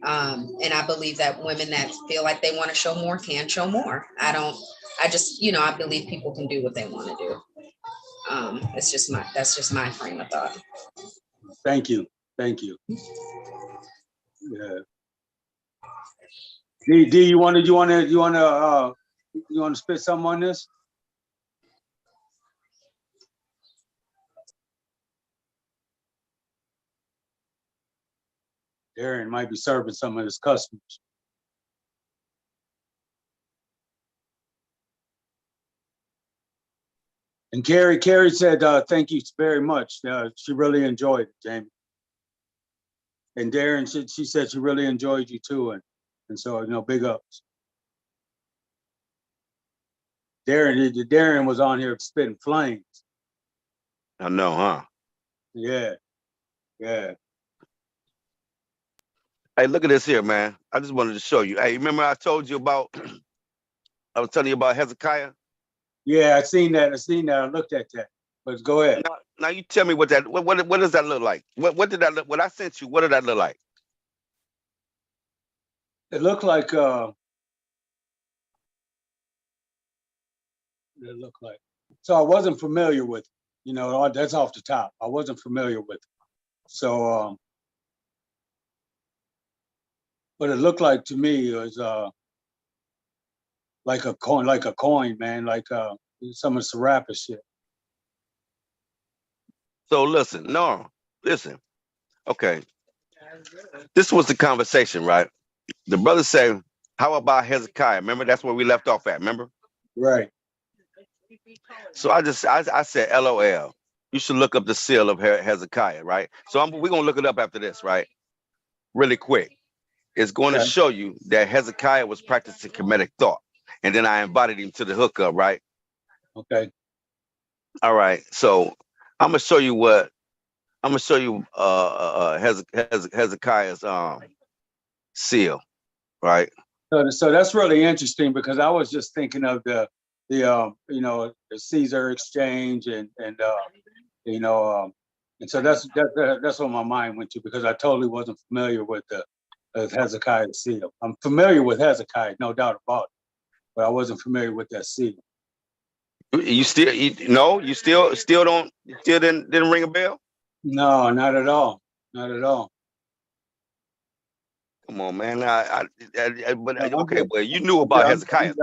And I believe that women that feel like they want to show more can show more. I believe people can do what they want to do. That's just my frame of thought. Thank you. Yeah. D, you want to spit something on this? Darren might be serving some of his customers. And Carrie said, thank you very much. She really enjoyed it, Jamie. And Darren, she said she really enjoyed you too, and so big ups. Darren was on here spitting flames. I know, huh? Yeah, yeah. Hey, look at this here, man. I just wanted to show you. Hey, remember I told you about? I was telling you about Hezekiah. Yeah, I seen that. I looked at that. But go ahead. Now you tell me what does that look like? What did that look? What I sent you? What did that look like? It looked like So I wasn't familiar with it. That's off the top. I wasn't familiar with it. So but it looked like to me it was like a coin, man, like some of Serapis shit. So listen. Okay. This was the conversation, right? The brother said, "How about Hezekiah?" Remember, that's where we left off at. Remember? Right. So I said, "LOL." You should look up the seal of Hezekiah, right? So we're gonna look it up after this, right? Really quick. It's going to show you that Hezekiah was practicing Kemetic thought, and then I invited him to the hookup, right? Okay. All right. So I'm gonna show you Hezekiah's seal, right? So that's really interesting because I was just thinking of the Caesar exchange and so that's what my mind went to because I totally wasn't familiar with the Hezekiah seal. I'm familiar with Hezekiah, no doubt about it, but I wasn't familiar with that seal. You still you still don't didn't ring a bell? No, not at all. Not at all. Come on, man. But No, okay, well, you knew about Hezekiah.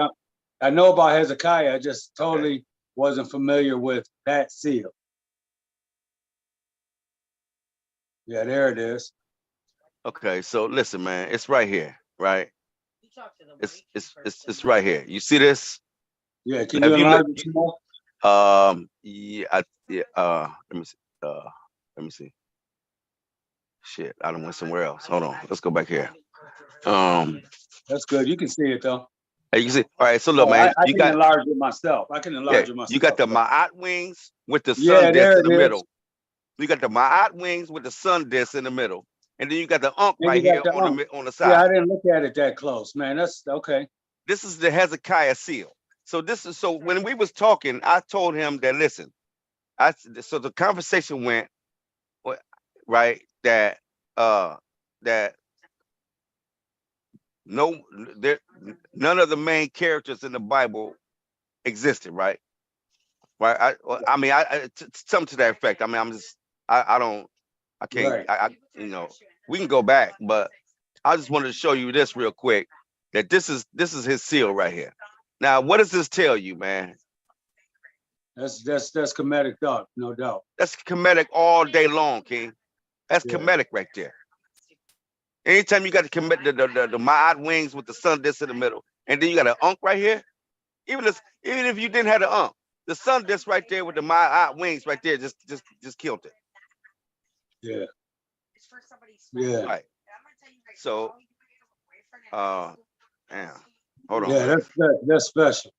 I know about Hezekiah. I just totally wasn't familiar with that seal. Yeah, there it is. Okay, so listen, man, it's right here, right? It's right here. You see this? Yeah, can you enlarge it more? Let me see. Let me see. Shit, I done went somewhere else. Hold on. Let's go back here. That's good. You can see it though. You can see. All right, so look, man, I can enlarge it myself. I can enlarge it myself. You got the Ma'at wings with the sun disc in the middle. You got the Ma'at wings with the sun disc in the middle, and then you got the Ankh right here on the side. Yeah, I didn't look at it that close, man. That's okay. This is the Hezekiah seal. So when we was talking, I told him that listen, so the conversation went right that none of the main characters in the Bible existed, right? Right. I mean, something to that effect. I mean, I can't, we can go back, but I just wanted to show you this real quick, that this is his seal right here. Now, what does this tell you, man? That's Kemetic thought, no doubt. That's Kemetic all day long, King. That's Kemetic right there. Anytime you got the Ma'at wings with the sun disc in the middle, and then you got an Ankh right here, even if you didn't have the Ankh, the sun disc right there with the Ma'at wings right there just killed it. Yeah. Yeah. Right. So, damn. Hold on. Yeah, that's special.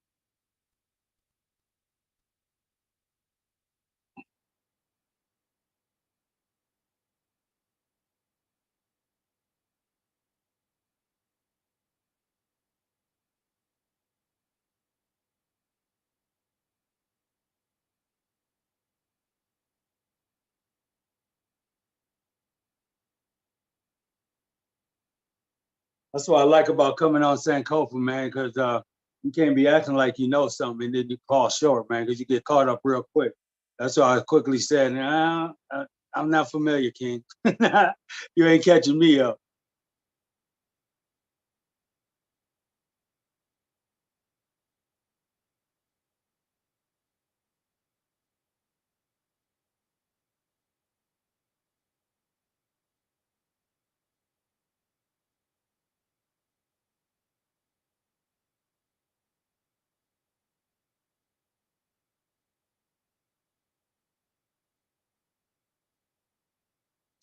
That's what I like about coming on Sankofa, man, because you can't be acting like you know something and then you fall short, man, because you get caught up real quick. That's why I quickly said, nah, I'm not familiar, King. You ain't catching me up.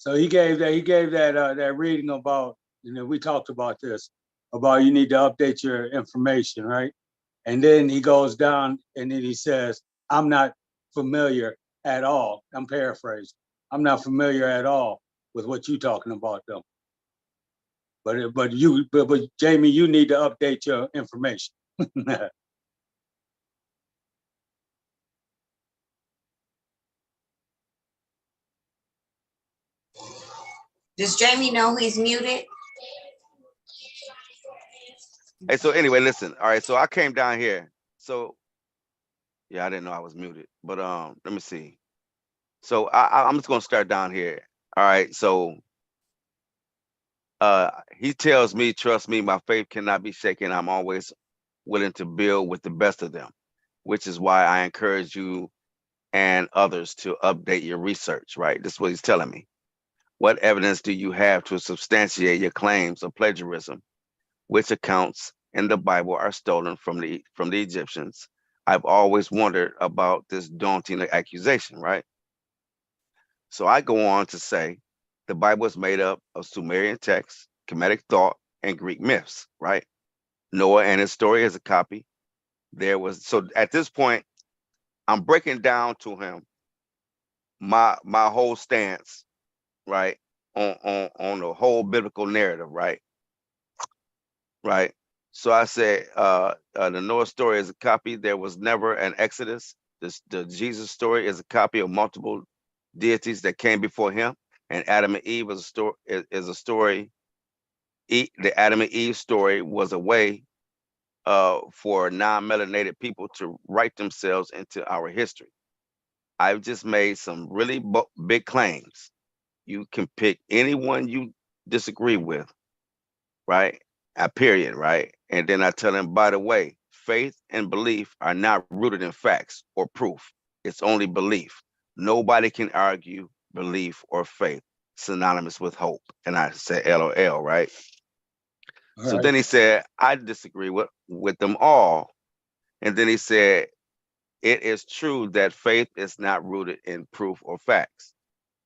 So he gave that reading about, we talked about this, about you need to update your information, right? And then he goes down and then he says, I'm not familiar at all. I'm paraphrasing. I'm not familiar at all with what you're talking about though. But Jamie, you need to update your information. Does Jamie know he's muted? Hey, so anyway, listen. All right, so I came down here. So yeah, I didn't know I was muted. But let me see. So I'm just gonna start down here. All right, so he tells me, trust me, my faith cannot be shaken. I'm always willing to build with the best of them, which is why I encourage you and others to update your research, right? This is what he's telling me. What evidence do you have to substantiate your claims of plagiarism? Which accounts in the Bible are stolen from the Egyptians? I've always wondered about this daunting accusation, right? So I go on to say the Bible is made up of Sumerian texts, Kemetic thought, and Greek myths, right? Noah and his story is a copy. So at this point, I'm breaking down to him my whole stance, right, on the whole biblical narrative, right? Right. So I said, the Noah story is a copy. There was never an Exodus. The Jesus story is a copy of multiple deities that came before him. And Adam and Eve is a story. The Adam and Eve story was a way for non-melanated people to write themselves into our history. I've just made some really big claims. You can pick anyone you disagree with, right? Period, right? And then I tell him, by the way, faith and belief are not rooted in facts or proof. It's only belief. Nobody can argue belief or faith synonymous with hope. And I said, LOL, right? So then he said, I disagree with them all. And then he said, it is true that faith is not rooted in proof or facts.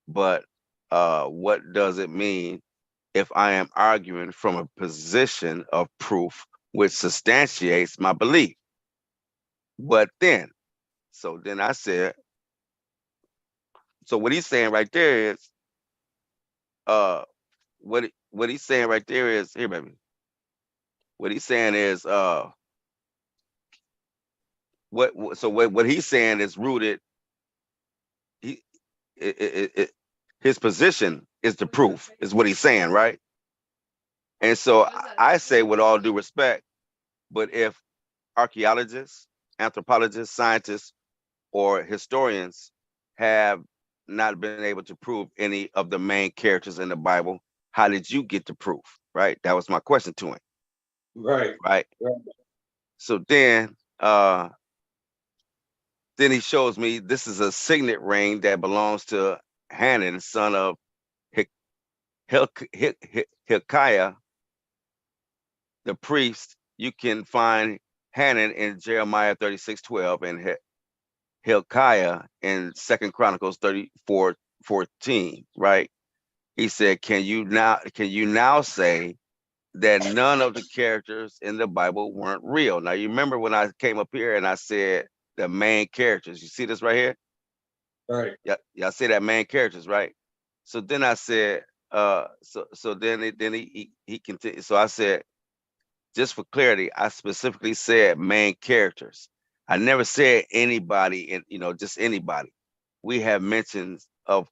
But what does it mean if I am arguing from a position of proof which substantiates my belief? What then? So then I said, so what he's saying right there is, what he's saying right there is, here, baby. What he's saying is, what he's saying is rooted. He, his position is the proof, is what he's saying, right? And so I say, with all due respect, but if archaeologists, anthropologists, scientists, or historians have not been able to prove any of the main characters in the Bible, how did you get the proof? Right? That was my question to him. Right. Right. So then he shows me this is a signet ring that belongs to Hanan, son of Hilkiah, the priest. You can find Hanan in Jeremiah 36:12 and Hilkiah in 2 Chronicles 34:14, right? He said, can you now say that none of the characters in the Bible weren't real? Now you remember when I came up here and I said the main characters. You see this right here? Right. Yeah, I say that main characters, right? So then I said, so then he continued. So I said, just for clarity, I specifically said main characters. I never said anybody, just anybody. We have mentions of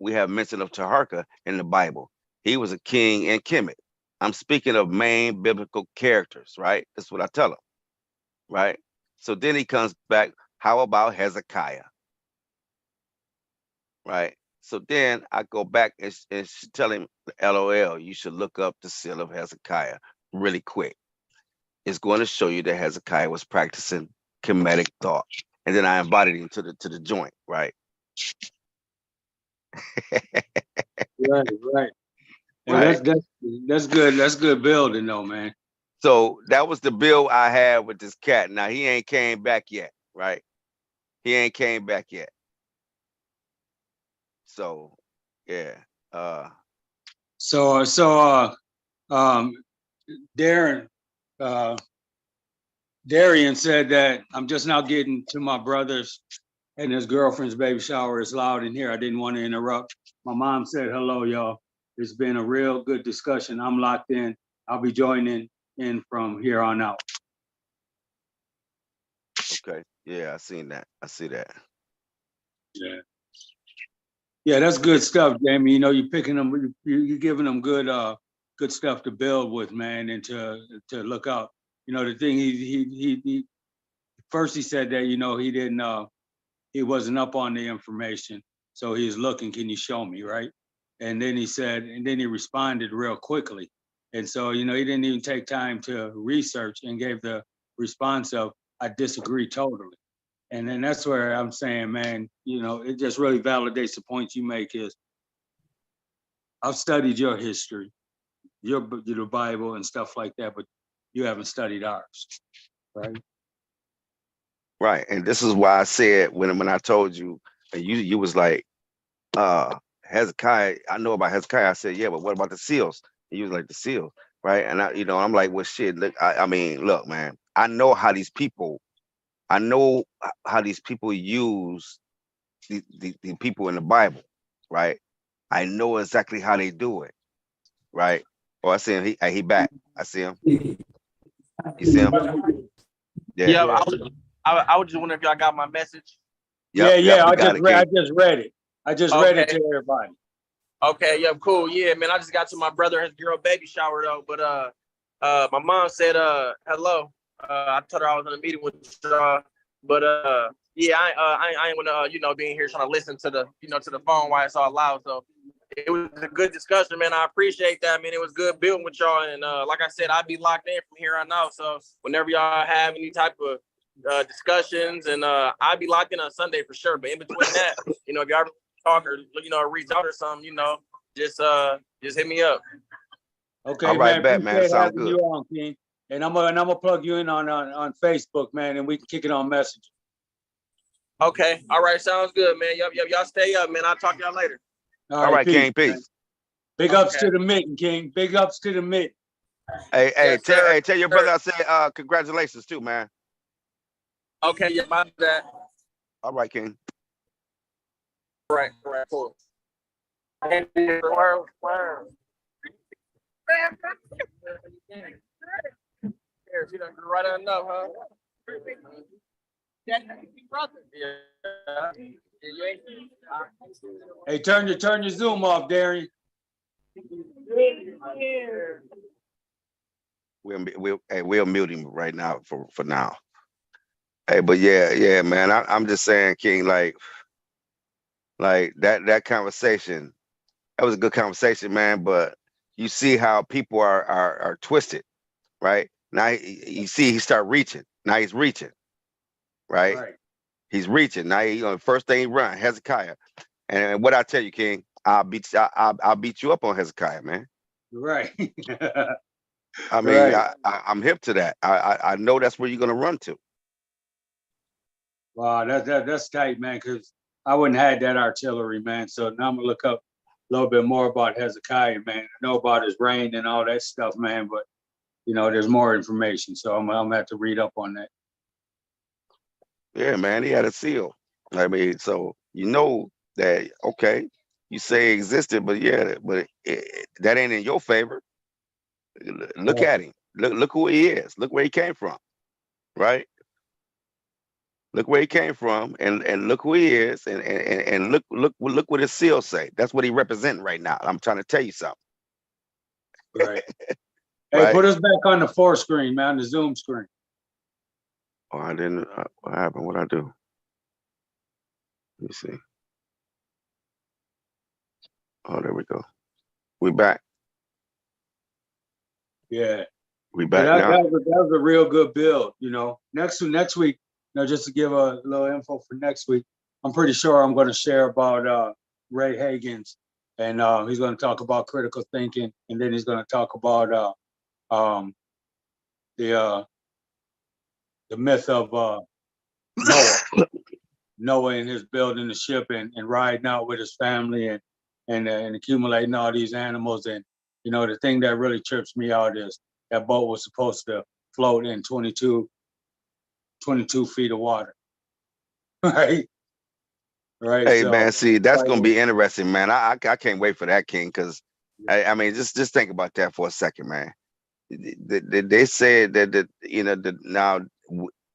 Taharka in the Bible. He was a king in Kemet. I'm speaking of main biblical characters, right? That's what I tell him, right? So then he comes back, how about Hezekiah? Right? So then I go back and tell him, LOL, you should look up the seal of Hezekiah really quick. It's going to show you that Hezekiah was practicing Kemetic thought. And then I invited him to the joint, right? Right. And Right. that's good. That's good building though, man. So that was the bill I had with this cat. Now he ain't came back yet, right? He ain't came back yet. So yeah. Darren, Darian said that I'm just now getting to my brother's and his girlfriend's baby shower. Is loud in here. I didn't want to interrupt. My mom said hello, y'all. It's been a real good discussion. I'm locked in. I'll be joining in from here on out. Okay. Yeah, I seen that. I see that. Yeah. Yeah, that's good stuff, Jamie. You know, you're picking them, you're giving them good stuff to build with, man, and to look out. You know, the thing he first he said that, you know, he wasn't up on the information. So he was looking, can you show me, right? And then he responded real quickly. And so, you know, he didn't even take time to research and gave the response of, I disagree totally. And then that's where I'm saying, man, you know, it just really validates the point you make is, I've studied your history, your Bible and stuff like that, but you haven't studied ours, right? Right. And this is why I said when I told you, and you was like, Hezekiah, I know about Hezekiah. I said, yeah, but what about the seals? And you was like, the seals, right? And I'm like, well, shit, look, I mean, look, man, I know how these people use the people in the Bible, right? I know exactly how they do it, right? Oh, I see him. He back. I see him. You see him? Yeah, Yeah. I was just wondering if y'all got my message. Yep, Yeah. we I got just it, read King. I just read it to everybody. Okay, yeah, cool. Yeah, man, I just got to my brother and his girl baby shower though. But my mom said hello. I told her I was in a meeting with y'all. But yeah, I ain't gonna being here trying to listen to the to the phone while it's all loud. So it was a good discussion, man. I appreciate that. I mean, it was good building with y'all. And like I said, I'll be locked in from here on out. So whenever y'all have any type of discussions, and I'll be locked in on Sunday for sure. But in between that, if y'all talk or reach out or something, just hit me up. Okay, all right, man. man. Sounds Having good. you on, King. And I'm gonna plug you in on Facebook, man, and we can kick it on Messenger. Okay, all right, sounds good, man. Yep, y'all stay up, man. I'll talk to y'all later. All right, King, peace. Man. Big ups to the mitten, King. Big ups to the mitten. Hey, tell your brother I said congratulations too, man. Okay, yeah, my bad. All right, King. Right, cool. She done grew right on up, huh? Hey, turn your Zoom off, Darian. We'll mute him right now for now. Hey, but yeah, man. I'm just saying, King, like that conversation. That was a good conversation, man. But you see how people are twisted, right? Now you see he start reaching. Now he's reaching, right? He's reaching. Now first thing he run Hezekiah, and what I tell you, King, I'll beat you up on Hezekiah, man. Right. I mean, I'm hip to that. I know that's where you're gonna run to. Wow, that's tight, man. Because I wouldn't have had that artillery, man. So now I'm gonna look up a little bit more about Hezekiah, man. I know about his reign and all that stuff, man. But there's more information, so I'm gonna have to read up on that. Yeah, man, he had a seal. I mean, so that okay. You say it existed, but that ain't in your favor. Look at him. Look who he is. Look where he came from, right? Look where he came from, and look who he is, and look what his seal say. That's what he representing right now. I'm trying to tell you something. Right. Hey, put us back on the 4 screen, man, the Zoom screen. Oh, I didn't. What happened? What I do? Let me see. Oh, there we go. We back. Yeah. We back now. That was a real good build. Next week, just to give a little info for next week, I'm pretty sure I'm going to share about Ray Hagen's, and he's going to talk about critical thinking, and then he's going to talk about the myth of Noah and his building the ship and riding out with his family and accumulating all these animals. And, you know, the thing that really trips me out is that boat was supposed to float in 22 feet of water. Right? Right. Hey So, man, see, that's like, gonna be interesting, man. I can't wait for that, King, because I mean, just think about that for a second, man. They said that you know now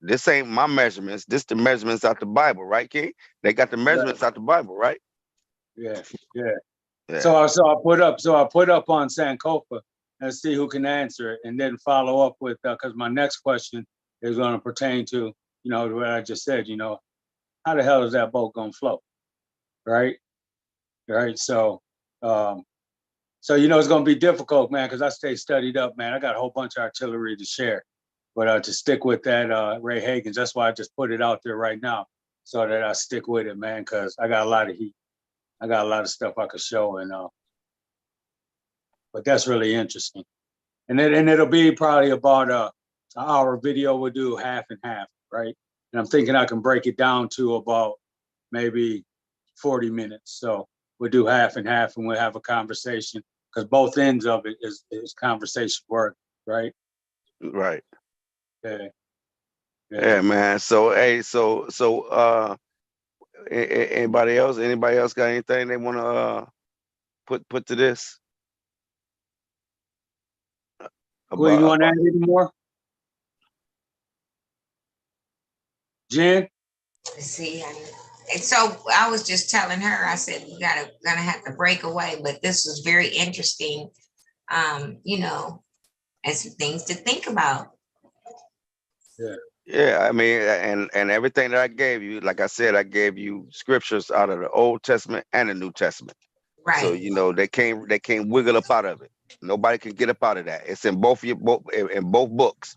this ain't my measurements. This the measurements out the Bible, right, King? They got the measurements out the Bible, right? yeah, yeah. Yeah. So I put up on Sankofa and see who can answer it, and then follow up with because my next question is going to pertain to, you know, what I just said. You know, how the hell is that boat going to float? Right, right. So, so you know, it's going to be difficult, man, because I stay studied up, man. I got a whole bunch of artillery to share, but to stick with that, Ray Hagens. That's why I just put it out there right now, so that I stick with it, man, because I got a lot of heat. I got a lot of stuff I could show, and but that's really interesting. And it'll be probably about an hour video. We'll do half and half, right? And I'm thinking I can break it down to about maybe 40 minutes. So we'll do half and half, and we'll have a conversation because both ends of it is conversation work, right? Right. Yeah. Yeah, man. So hey, anybody else? Anybody else got anything they want to put to this? Well, you want to add any more? Jen? Let's see. And so I was just telling her, I said, we gonna have to break away, but this was very interesting. You know, and some things to think about. Yeah. Yeah, I mean, and everything that I gave you, like I said, I gave you scriptures out of the Old Testament and the New Testament. Right. So you know they can't wiggle up out of it. Nobody can get up out of that. It's in both books.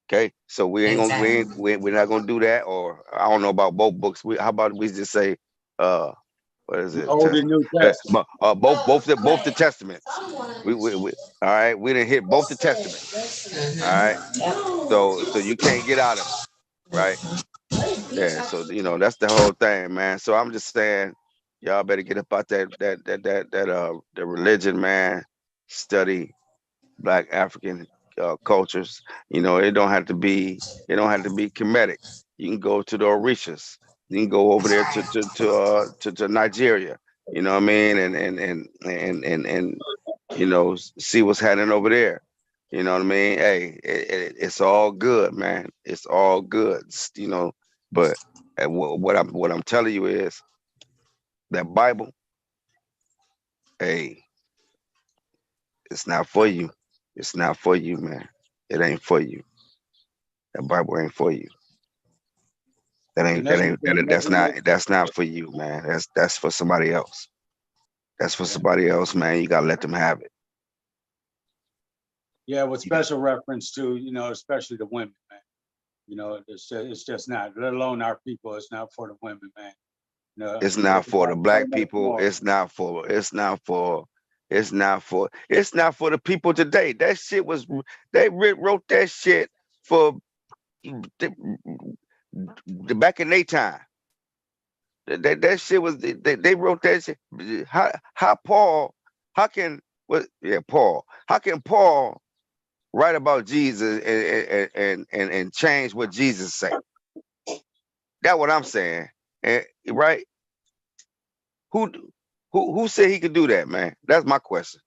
Okay, so we ain't gonna we're not gonna do that. Or I don't know about both books. How about we just say what is it? Old and New Testament. Both the testaments. We all right. We didn't hit both the testaments. All right. So you can't get out of it, right? Yeah. So you know that's the whole thing, man. So I'm just saying, y'all better get up out the religion, man. Study Black African cultures. You know, it don't have to be Kemetic. You can go to the Orishas. You can go over there to Nigeria. You know what I mean? And you know, see what's happening over there. You know what I mean? Hey, it's all good, man. It's all good. You know, but what I'm telling you is that Bible, hey, it's not for you. It's not for you, man. It ain't for you. That Bible ain't for you. That's not for you, man. That's for somebody else. That's for somebody else, man. You gotta let them have it. Yeah, with special reference to, you know, especially the women, man. You know, it's just not, let alone our people, it's not for the women, man. You know, It's not for the Black people. more. It's not for the people today. That shit was they wrote that shit for the back in their time. That shit was they wrote that shit. How Paul? How can Paul? How can Paul write about Jesus and change what Jesus said? That's what I'm saying. And right? Who said he could do that, man? That's my question.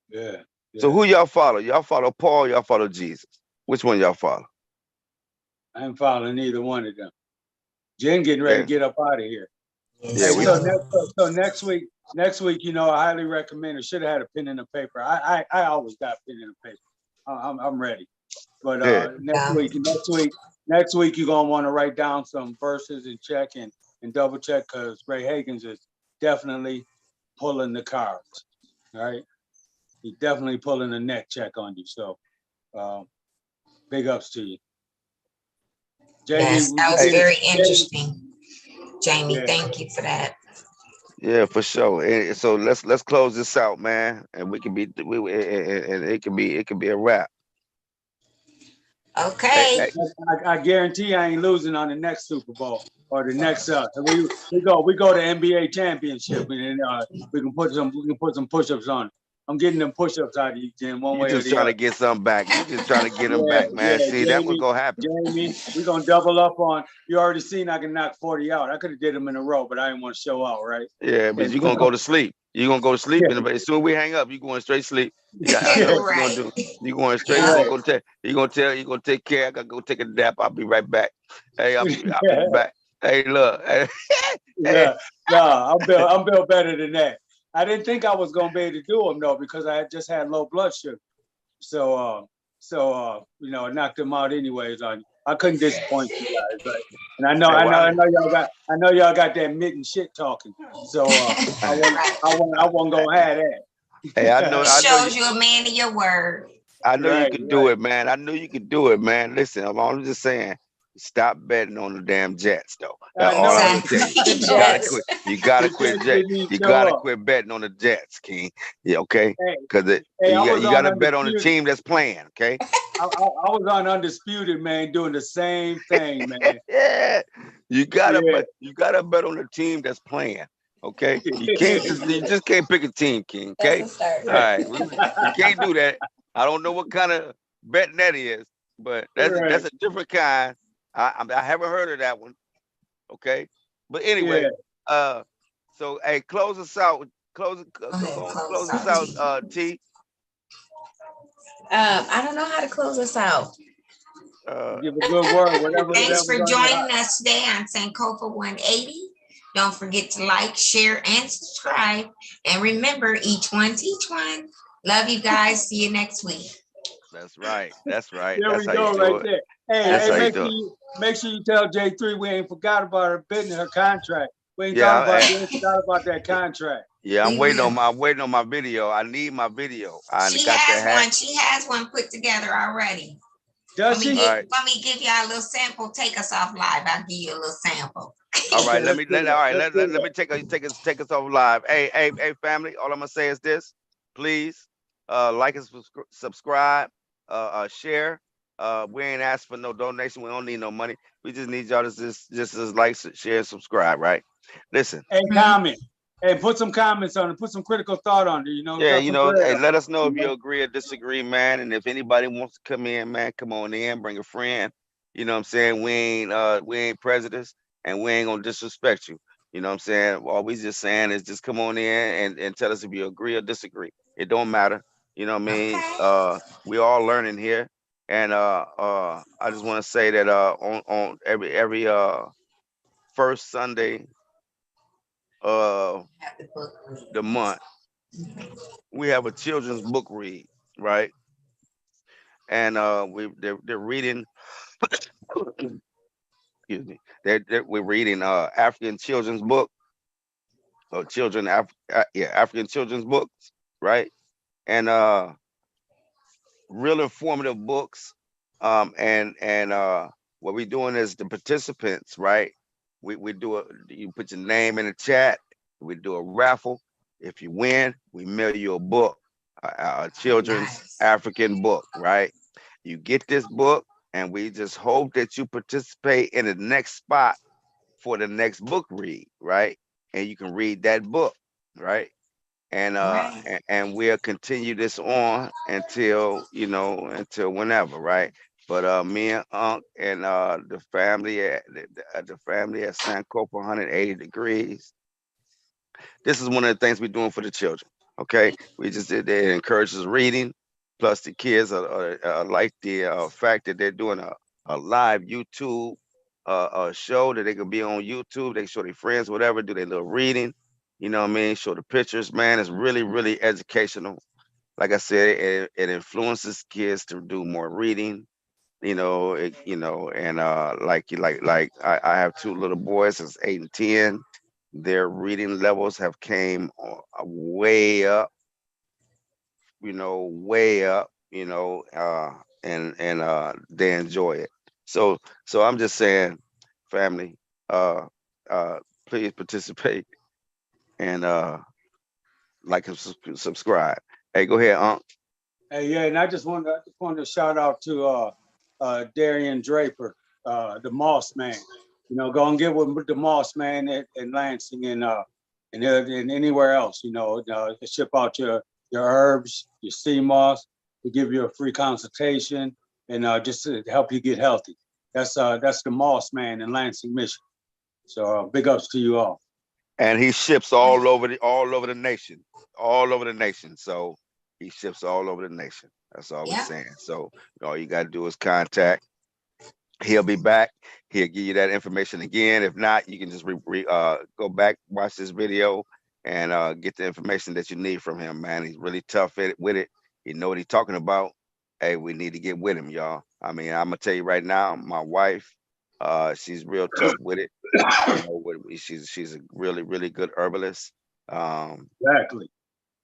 Yeah. So who y'all follow? Y'all follow Paul? Y'all follow Jesus? Which one y'all follow? I ain't following either one of them. Jen getting ready to get up out of here. Yeah, hey, so next week, you know, I highly recommend it. Should have had a pen and a paper. I always got a pen and a paper. I'm ready. But next week you're gonna want to write down some verses and check and double check because Ray Hagens is definitely pulling the cards. All right. He's definitely pulling a neck check on you. So big ups to you. Jamie, yes, that was very interesting. Jamie, yeah. Thank you for that. Yeah, for sure. And so let's close this out, man. And it can be a wrap. Okay. Hey, I guarantee I ain't losing on the next Super Bowl or the next. So we go to NBA championship and we can put some push-ups on it. I'm getting them push-ups out of you, Jim, one you way or just the trying to other. get something back. You just trying to get them Yeah, back, man. yeah, See, that was gonna happen. Jamie, we're gonna double up on. You already seen I can knock 40 out. I could have did them in a row, but I didn't want to show out, right? Yeah, but And you're gonna go to sleep. You're gonna go to sleep, and as soon as we hang up, you going straight sleep. Yeah, I know what you're gonna Right. do. You going straight. Yeah. You gonna take care. I gotta go take a nap. I'll be right back. Hey, I'll be yeah, back. Hey, look. Hey, yeah. No, I'm built better than that. I didn't think I was gonna be able to do them though because I had just had low blood sugar. So it knocked them out anyways on you. I couldn't disappoint you guys, right? And hey, well, I know y'all got that mitten shit talking. So Right. I wasn't gonna have hey, that. I know you. Shows you a man of your word. I know you Right, could do right. it, man. I knew you could do it, man. Listen, I'm just saying, stop betting on the damn Jets, though. That's I all I'm know gonna it. tell Exactly. you. I The You know gotta it. Jets. quit. You gotta The quit. Jets didn't even You show gotta up. quit betting on the Jets, King. Yeah, okay. Hey, Because hey, I was you on gotta bet on the undisputed. team that's playing. Okay. I was on undisputed, man, doing the same thing, man. Yeah. Yeah. You gotta bet on the team that's playing. Okay. You just can't pick a team, King. That's Okay. a start. All right. We can't do that. I don't know what kind of betting that is, but Right. that's a different kind. I haven't heard of that one. Okay. But Yeah. anyway, uh, so hey, close us out. Go ahead, close Close us out, out, T. T. I don't know how to close us out. Give a good word, Thanks for whatever's on your joining heart. us today on Sankofa 180. Don't forget to like, share, and subscribe. And remember, each one's each one. Love you guys. See you next week. That's right. That's right. There That's we how you go, do right it. there. Hey, That's hey, how you Okay. do it. make sure you tell J3 we ain't forgot about her bidding her contract. Yeah, We ain't forgot about that contract. yeah. We will. I'm waiting on my video. I need my video. I She got the has hat. one. She has one put together already. Does she? All right. Let me give y'all a little sample. Take us off live. I'll give you a little sample. All Okay, right. let's do All that. right. Let's do Let me that. take us off live. Hey, family. All I'm gonna say is this. Please, like and subscribe. Share. We ain't asked for no donation. We don't need no money. We just need y'all to just like, share, subscribe. Right. Listen. Hey, Mhm. comment. Hey, put some comments on it. Put some critical thought on it. Yeah, Put hey, Greg let us know on if you it. agree or disagree, man. And if anybody wants to come in, man, come on in, bring a friend. You know what I'm saying? We ain't prejudice and we ain't gonna disrespect you. You know what I'm saying? All we just saying is just come on in and tell us if you agree or disagree. It don't matter. You know what I mean? Okay. We all learning here. And I just want to say that on every first Sunday of Have the book read. the month, we have a children's book read, right? And they're reading excuse me, we're reading African children's book or African children's books, right? And real informative books. And what we're doing is the participants, right? We do you put your name in the chat. We do a raffle. If you win, we mail you a book, a children's Nice. African book, right? You get this book, and we just hope that you participate in the next spot for the next book read, right? And you can read that book, right? Right. And we'll continue this on until until whenever, right? But me and Unc and the family at Sankofa 180 degrees. This is one of the things we're doing for the children. Okay, we just did it encourages reading. Plus, the kids like the fact that they're doing a live YouTube show that they can be on YouTube. They can show their friends, whatever, do their little reading. You know what I mean? Show the pictures, man. It's really, really educational. Like I said, it influences kids to do more reading. And I have two little boys, that's 8 and 10. Their reading levels have came way up, way up, and they enjoy it. So I'm just saying, family, uh, uh, please participate and like and subscribe. Hey, go ahead, Unc. Hey, yeah, and I just wanted to shout out to Darian Draper, the Moss Man. You know, go and get with the Moss Man in Lansing and anywhere else. You know, ship out your herbs, your sea moss, to give you a free consultation and just to help you get healthy. That's the Moss Man in Lansing, Michigan. So big ups to you all. And he ships all over the nation, all over the nation. So he ships all over the nation. That's all we're Yeah. saying. So all you got to do is contact. He'll be back. He'll give you that information again. If not, you can just go back, watch this video, and get the information that you need from him, man. He's really tough with it. He know what he's talking about. Hey, we need to get with him, y'all. I mean, I'm gonna tell you right now, my wife, she's real tough with it. You know, she's a really, really good herbalist. Exactly.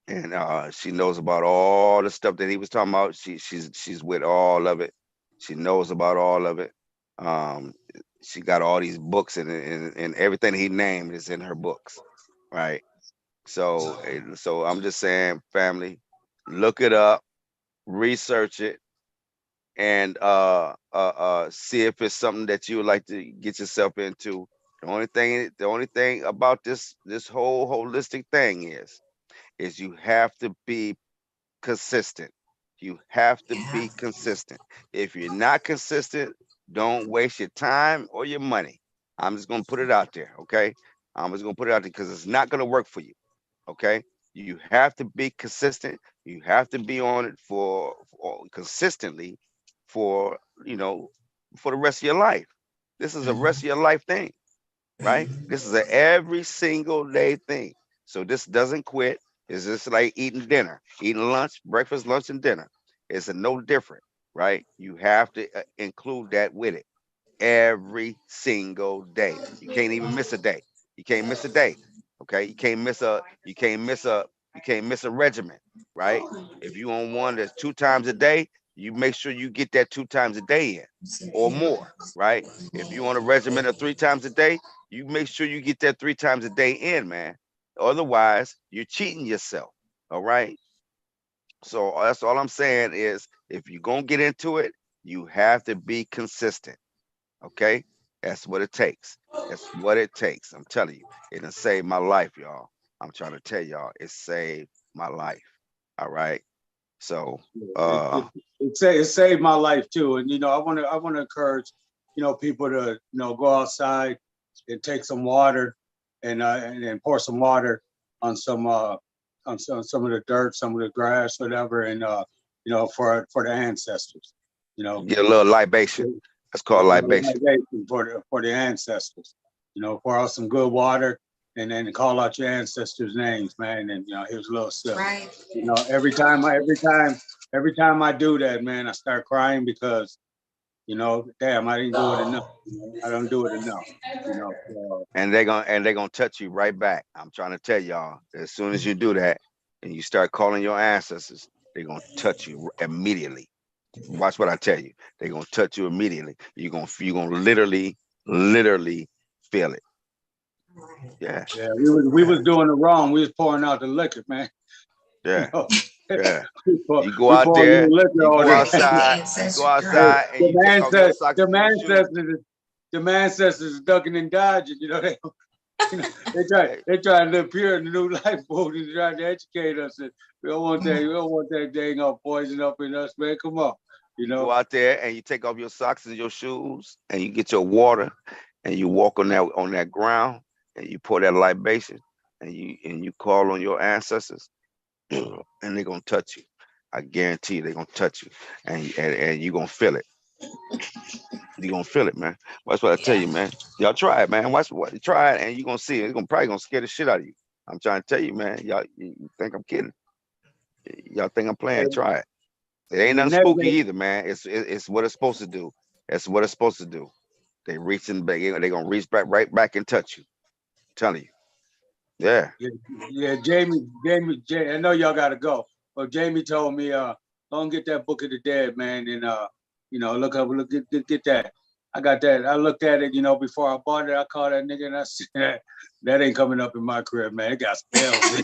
And she knows about all the stuff that he was talking about. She's with all of it. She knows about all of it. Um, she got all these books and everything he named is in her books, right? So I'm just saying, family, look it up, research it, and see if it's something that you would like to get yourself into. The only thing about this whole holistic thing is you have to be consistent. You have to Yeah. be consistent. If you're not consistent, don't waste your time or your money. I'm just gonna put it out there, okay? I'm just gonna put it out there because it's not gonna work for you. Okay, you have to be consistent. You have to be on it for consistently for for the rest of your life. This is a rest of your life thing, right? This is a every single day thing. So this doesn't quit. It's just like eating dinner, eating lunch, breakfast, lunch, and dinner. It's a no different, right? You have to include that with it every single day. You can't even miss a day. You can't miss a day. Okay. You can't miss a regimen, right? If you on one that's 2 times a day, you make sure you get that 2 times a day in or more, right? If you on a regimen of 3 times a day, you make sure you get that 3 times a day in, man. Otherwise, you're cheating yourself. All right. So that's all I'm saying is if you're gonna get into it, you have to be consistent. Okay, that's what it takes. That's what it takes. I'm telling you, it'll save my life, y'all. I'm trying to tell y'all, it saved my life. All right. So, It saved my life too. And I want to encourage people to go outside and take some water and pour some water on some some of the dirt, some of the grass, whatever, and for the ancestors. get a little libation. That's called libation. For the ancestors. Pour out some good water and then call out your ancestors' names, man. And here's a little sip. Right. Every time I do that, man, I start crying because damn, I didn't do it enough. I don't do it enough. And they're gonna touch you right back. I'm trying to tell y'all, as soon as you do that and you start calling your ancestors, they're gonna touch you immediately. Watch what I tell you. They're gonna touch you immediately. You're gonna literally feel it. Yeah. Yeah, we was doing it wrong. We was pouring out the liquor, man. Yeah. Yeah. We You go out pouring there, the liquor you all go day. outside, and you take off your socks and your shoes. The ancestors ducking and dodging. They try to live pure in the new life, boy. They try to educate us. And we don't want that dang up poison up in us, man. Come on, You go out there and you take off your socks and your shoes, and you get your water, and you walk on that ground, and you pour that libation, and you call on your ancestors, and they're gonna touch you. I guarantee you, they're gonna touch you, and you're gonna feel it. You're gonna feel it, man. That's what I tell you, man. Y'all try it, man. Try it, and you're gonna see it. It's probably gonna scare the shit out of you. I'm trying to tell you, man. Y'all, you think I'm kidding? Y'all think I'm playing? Try it. It ain't nothing spooky either, man. It's what it's supposed to do. That's what it's supposed to do. They reaching back. They gonna reach back right back and touch you. I'm telling you. Yeah. Yeah, Jamie, I know y'all gotta go, but Jamie told me, go and get that Book of the Dead, man, and get that. I got that. I looked at it, before I bought it. I called that nigga and I said, that ain't coming up in my crib, man. It got spells.